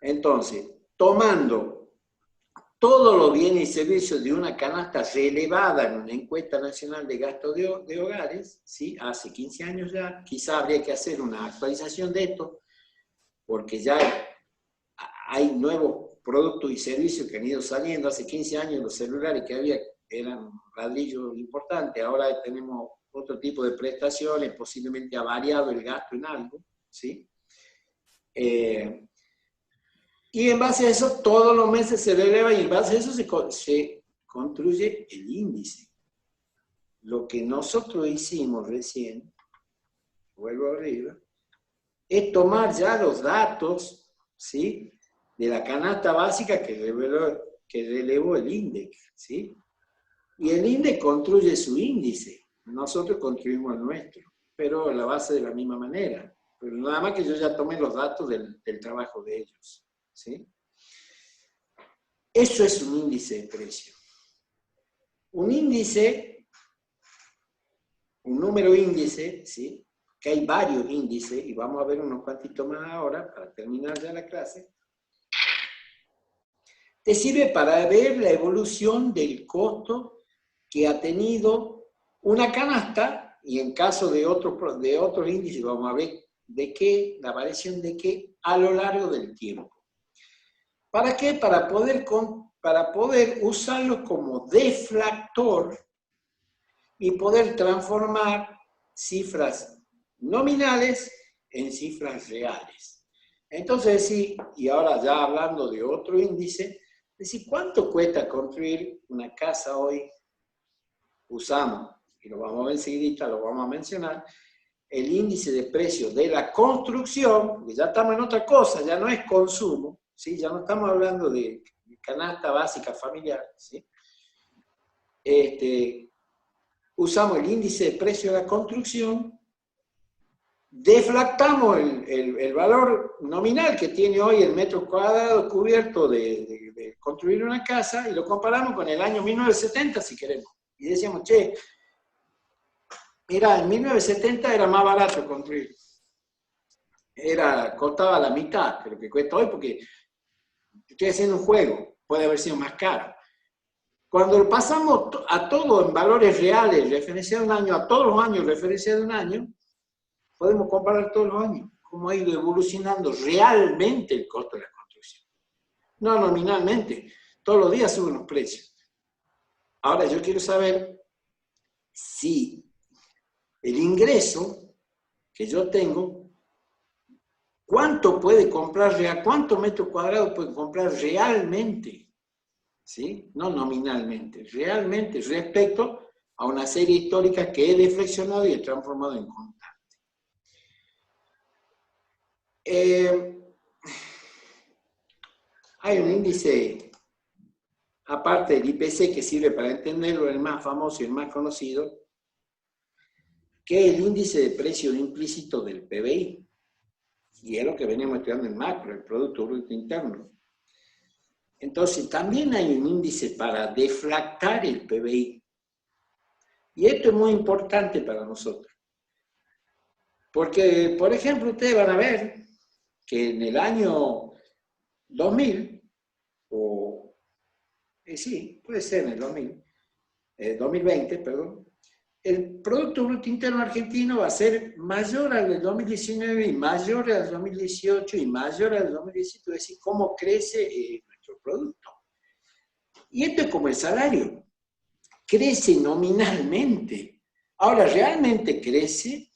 Entonces, tomando todos los bienes y servicios de una canasta relevada en una encuesta nacional de gastos de hogares, ¿sí? Hace 15 años ya, quizá habría que hacer una actualización de esto, porque ya hay nuevos productos y servicios que han ido saliendo. Hace 15 años los celulares que había eran ladrillos importantes, ahora tenemos otro tipo de prestaciones, posiblemente ha variado el gasto en algo, ¿sí? Y en base a eso, todos los meses se eleva y en base a eso se construye el índice. Lo que nosotros hicimos recién, vuelvo arriba, es tomar ya los datos, ¿sí?, de la canasta básica que relevó el INDEC, ¿sí? Y el INDEC construye su índice, nosotros construimos el nuestro, pero la base de la misma manera. Pero nada más que yo ya tomé los datos del trabajo de ellos, ¿sí? Eso es un índice de precio. Un índice, un número índice, ¿sí?, que hay varios índices, y vamos a ver unos cuantitos más ahora, para terminar ya la clase, te sirve para ver la evolución del costo que ha tenido una canasta, y en caso de otros índices vamos a ver de qué, la variación de qué, a lo largo del tiempo. ¿Para qué? Para poder usarlo como deflactor y poder transformar cifras nominales en cifras reales. Entonces, sí, y ahora ya hablando de otro índice, decir, ¿cuánto cuesta construir una casa hoy? Usamos, y lo vamos a ver enseguida, lo vamos a mencionar, el índice de precios de la construcción, porque ya estamos en otra cosa, ya no es consumo, ¿sí? Ya no estamos hablando de canasta básica familiar, ¿sí? Usamos el índice de precio de la construcción, deflactamos el valor nominal que tiene hoy el metro cuadrado cubierto de construir una casa y lo comparamos con el año 1970, si queremos. Y decíamos, che, mira, en 1970 era más barato construir. Costaba la mitad de lo que cuesta hoy, porque estoy haciendo un juego, puede haber sido más caro. Cuando lo pasamos a todo en valores reales, referencia de un año, a todos los años, referencia de un año, podemos comparar todos los años, cómo ha ido evolucionando realmente el costo de la construcción. No nominalmente, todos los días suben los precios. Ahora yo quiero saber si el ingreso que yo tengo, ¿cuánto puede comprar real? ¿Cuántos metros cuadrados puede comprar realmente? ¿Sí? No nominalmente, realmente respecto a una serie histórica que he deflexionado y he transformado en constante. Hay un índice, aparte del IPC, que sirve para entenderlo, el más famoso y el más conocido, que es el índice de precio implícito del PBI. Y es lo que venimos estudiando en macro, el Producto Bruto Interno. Entonces, también hay un índice para deflactar el PBI. Y esto es muy importante para nosotros. Porque, por ejemplo, ustedes van a ver que en el año 2000, sí, puede ser en el 2020, perdón, el Producto Bruto Interno argentino va a ser mayor al del 2019 y mayor al 2018 y mayor al 2017, es decir, cómo crece nuestro producto. Y esto es como el salario, crece nominalmente. Ahora, ¿realmente crece?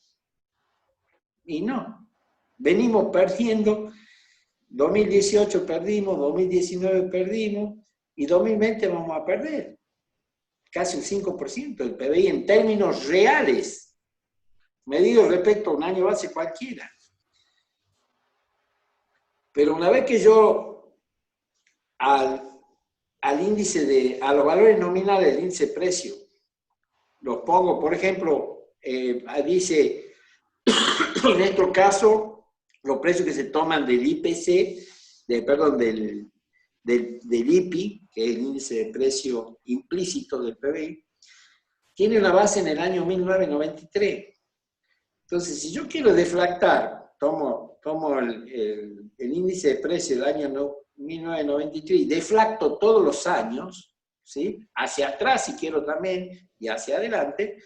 Y no. Venimos perdiendo, 2018 perdimos, 2019 perdimos, y 2020 vamos a perder. Casi un 5% del PBI en términos reales, medido respecto a un año base cualquiera. Pero una vez que yo al índice a los valores nominales del índice de precio, los pongo, por ejemplo, dice, en nuestro caso, los precios que se toman del IPC, del IPI, que es el índice de precio implícito del PBI, tiene una base en el año 1993. Entonces, si yo quiero deflactar, tomo el índice de precio del año 1993 y deflacto todos los años, ¿sí?, hacia atrás si quiero también, y hacia adelante,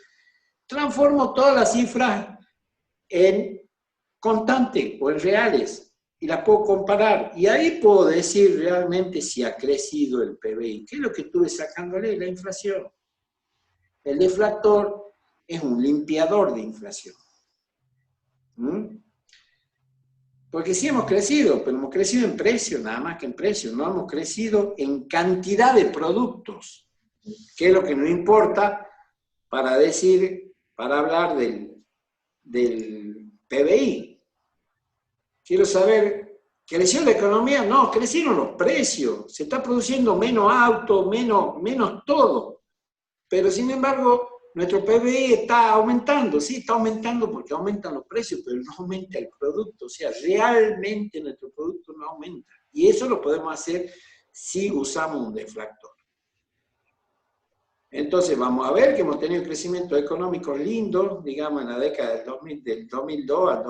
transformo todas las cifras en constante o en reales. y las puedo comparar. Y ahí puedo decir realmente si ha crecido el PBI. ¿Qué es lo que estuve sacándole? La inflación. El deflactor es un limpiador de inflación. Porque sí hemos crecido, pero hemos crecido en precio, nada más que en precio. No hemos crecido en cantidad de productos, que es lo que nos importa para decir, para hablar del PBI. Quiero saber, ¿creció la economía? No, crecieron los precios. Se está produciendo menos autos, menos todo. Pero sin embargo, nuestro PBI está aumentando. Sí, está aumentando porque aumentan los precios, pero no aumenta el producto. O sea, realmente nuestro producto no aumenta. Y eso lo podemos hacer si usamos un deflactor. Entonces vamos a ver que hemos tenido crecimiento económico lindo, digamos en la década del 2002 al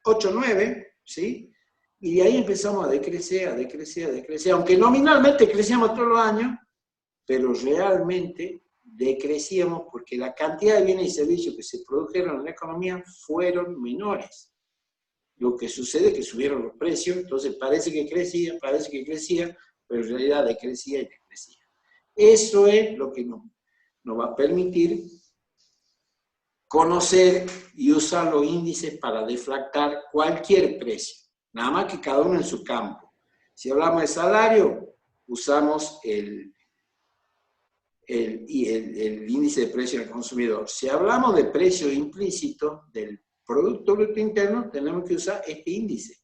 2008-2009, ¿sí? Y de ahí empezamos a decrecer, aunque nominalmente crecíamos todos los años, pero realmente decrecíamos porque la cantidad de bienes y servicios que se produjeron en la economía fueron menores. Lo que sucede es que subieron los precios, entonces parece que crecía, pero en realidad decrecía y decrecía. Eso es lo que nos va a permitir conocer y usar los índices para deflactar cualquier precio, nada más que cada uno en su campo. Si hablamos de salario, usamos el índice de precio del consumidor. Si hablamos de precio implícito del Producto Bruto Interno, tenemos que usar este índice,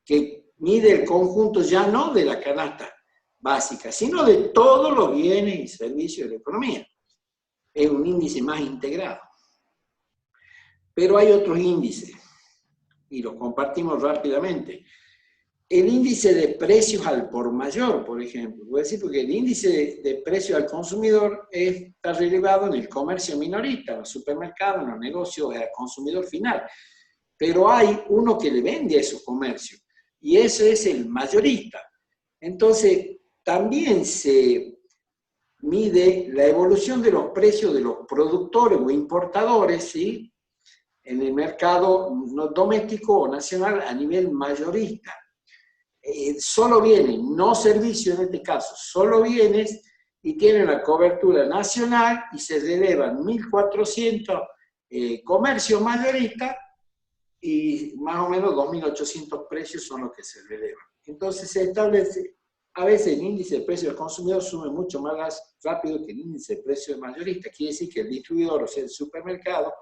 que mide el conjunto ya no de la canasta básica, sino de todos los bienes y servicios de la economía. Es un índice más integrado. Pero hay otros índices, y los compartimos rápidamente. El índice de precios al por mayor, por ejemplo. Voy a decir porque el índice de precios al consumidor está relevado en el comercio minorista, en los supermercados, en los negocios, al consumidor final. Pero hay uno que le vende a esos comercios, y ese es el mayorista. Entonces, también se mide la evolución de los precios de los productores o importadores, ¿sí?, en el mercado doméstico o nacional a nivel mayorista. Solo bienes, no servicios en este caso, solo bienes, y tienen la cobertura nacional y se relevan 1.400 comercios mayoristas y más o menos 2.800 precios son los que se relevan. Entonces se establece, a veces el índice de precio del consumidor sube mucho más rápido que el índice de precio del mayorista. Quiere decir que el distribuidor, o sea, el supermercado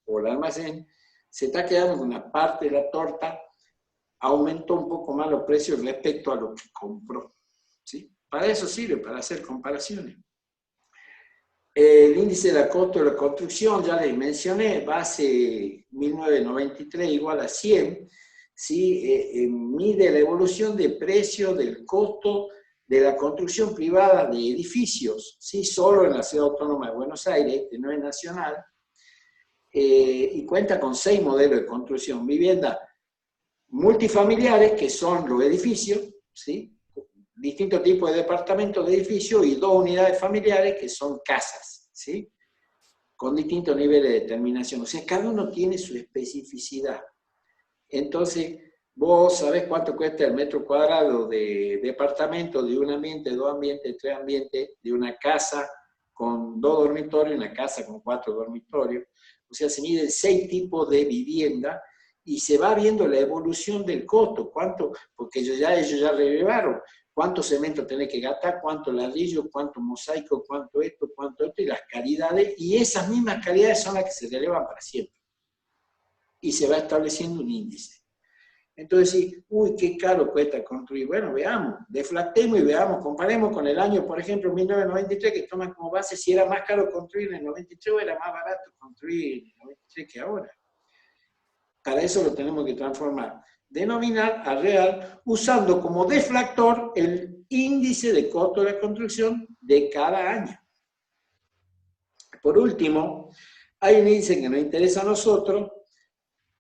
o el almacén, se está quedando con una parte de la torta, aumentó un poco más los precios respecto a lo que compró, ¿sí? Para eso sirve, para hacer comparaciones. El índice de costo de la construcción, ya les mencioné, base 1993 igual a 100, ¿sí? Mide la evolución de precio del costo de la construcción privada de edificios, ¿sí? Solo en la Ciudad Autónoma de Buenos Aires, que no es nacional, y cuenta con 6 modelos de construcción. Vivienda multifamiliares, que son los edificios, ¿sí? Distintos tipos de departamentos de edificios, y 2 unidades familiares, que son casas, ¿sí? Con distintos niveles de terminación. O sea, cada uno tiene su especificidad. Entonces, vos sabés cuánto cuesta el metro cuadrado de departamento, de un ambiente, 2 ambientes, 3 ambientes, de una casa con 2 dormitorios, una casa con 4 dormitorios. O sea, se miden 6 tipos de vivienda y se va viendo la evolución del costo, cuánto, porque ellos ya relevaron cuánto cemento tenés que gastar, cuánto ladrillo, cuánto mosaico, cuánto esto, y las calidades, y esas mismas calidades son las que se relevan para siempre. Y se va estableciendo un índice. Entonces, sí, uy, qué caro cuesta construir. Bueno, veamos, deflactemos y veamos, comparemos con el año, por ejemplo, 1993, que toman como base si era más caro construir en el 93 o era más barato construir en el 93 que ahora. Para eso lo tenemos que transformar de nominal a real, usando como deflactor el índice de costo de la construcción de cada año. Por último, hay un índice que nos interesa a nosotros,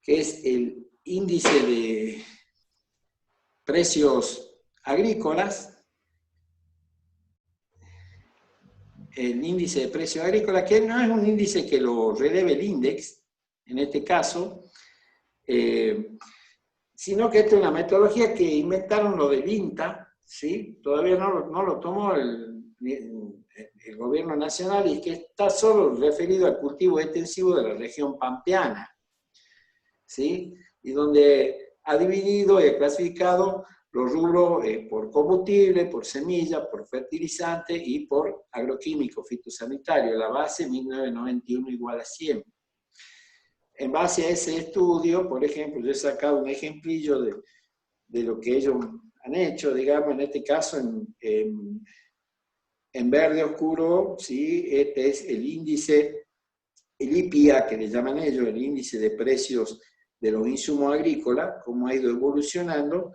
que es el índice de precios agrícolas. El índice de precios agrícolas, que no es un índice que lo releve el INDEX, en este caso, sino que esta es una metodología que inventaron los del INTA, ¿sí? Todavía no lo tomó el gobierno nacional, y que está solo referido al cultivo extensivo de la región pampeana, ¿sí? Y donde ha dividido y ha clasificado los rubros por combustible, por semilla, por fertilizante y por agroquímico fitosanitario. La base 1991 igual a 100. En base a ese estudio, por ejemplo, yo he sacado un ejemplillo de lo que ellos han hecho, digamos, en este caso en verde oscuro, ¿sí? Este es el índice, el IPIA, que le llaman ellos, el índice de precios de los insumos agrícolas, cómo ha ido evolucionando,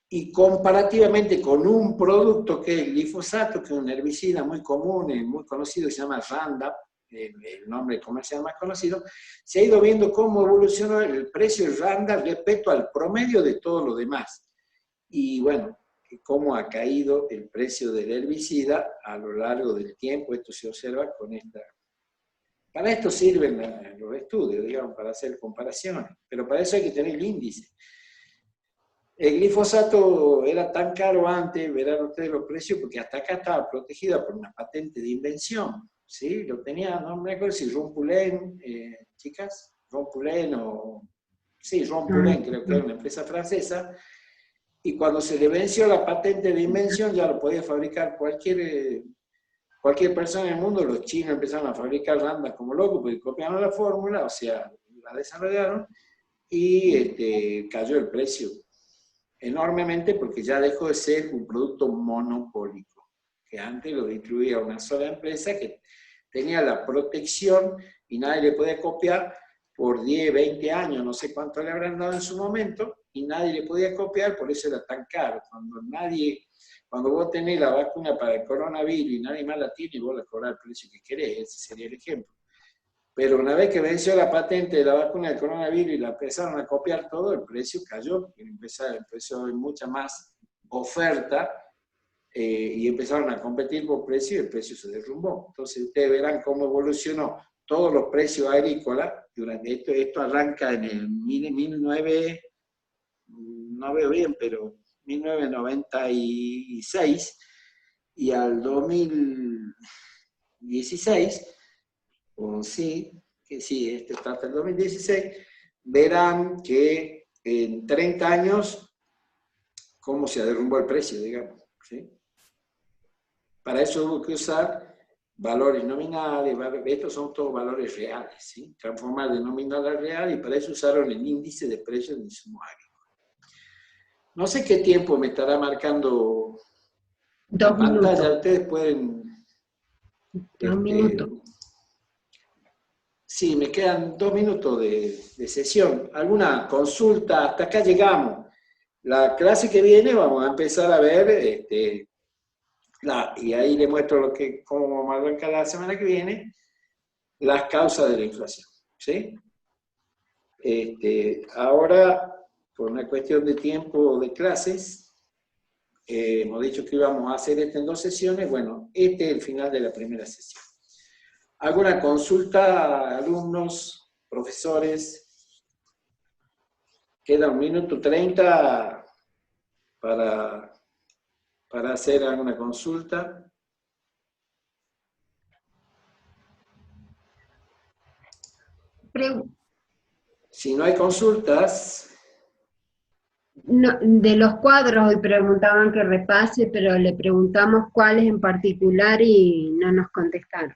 y comparativamente con un producto que es el glifosato, que es un herbicida muy común y muy conocido, que se llama Roundup, el nombre comercial más conocido, se ha ido viendo cómo evolucionó el precio del Roundup respecto al promedio de todo lo demás. Y bueno, cómo ha caído el precio del herbicida a lo largo del tiempo. Esto se observa con esta... Para esto sirven los estudios, digamos, para hacer comparaciones, pero para eso hay que tener el índice. El glifosato era tan caro antes, verán ustedes los precios, porque hasta acá estaba protegida por una patente de invención, ¿sí? Lo tenía, no me acuerdo si Rompulén, chicas, Rompulén o... Sí, Rompulén, creo que era una empresa francesa, y cuando se le venció la patente de invención ya lo podía fabricar cualquier persona en el mundo. Los chinos empezaron a fabricar Roundup como locos porque copiaron la fórmula, o sea, la desarrollaron, y cayó el precio enormemente porque ya dejó de ser un producto monopólico, que antes lo distribuía una sola empresa que tenía la protección y nadie le podía copiar por 10, 20 años, no sé cuánto le habrán dado en su momento, y nadie le podía copiar, por eso era tan caro. Cuando vos tenés la vacuna para el coronavirus y nadie más la tiene, vos la cobrás el precio que querés, ese sería el ejemplo. Pero una vez que venció la patente de la vacuna del coronavirus y la empezaron a copiar todo, el precio cayó, porque empezó a haber mucha más oferta, y empezaron a competir por precio y el precio se derrumbó. Entonces ustedes verán cómo evolucionó todos los precios agrícolas durante esto arranca en el 19, no veo bien, pero 1996, y al 2016, o sí, que sí, este está hasta el 2016, verán que en 30 años cómo se derrumbó el precio, digamos, ¿sí? Para eso hubo que usar valores nominales, estos son todos valores reales, ¿sí? Transformar de nominal a real, y para eso usaron el índice de precios de insumos agrícolas. No sé qué tiempo me estará marcando la pantalla, ustedes pueden... 2 minutos. Sí, me quedan 2 minutos de sesión. ¿Alguna consulta? Hasta acá llegamos. La clase que viene vamos a empezar a ver, y ahí le muestro cómo vamos a arrancar la semana que viene, las causas de la inflación, ¿sí? Ahora, por una cuestión de tiempo de clases, hemos dicho que íbamos a hacer esto en 2 sesiones. Bueno, este es el final de la primera sesión. ¿Alguna consulta, alumnos, profesores? Queda 1 minuto 30 para hacer alguna consulta. Si no hay consultas... No, de los cuadros hoy preguntaban que repase, pero le preguntamos cuáles en particular y no nos contestaron.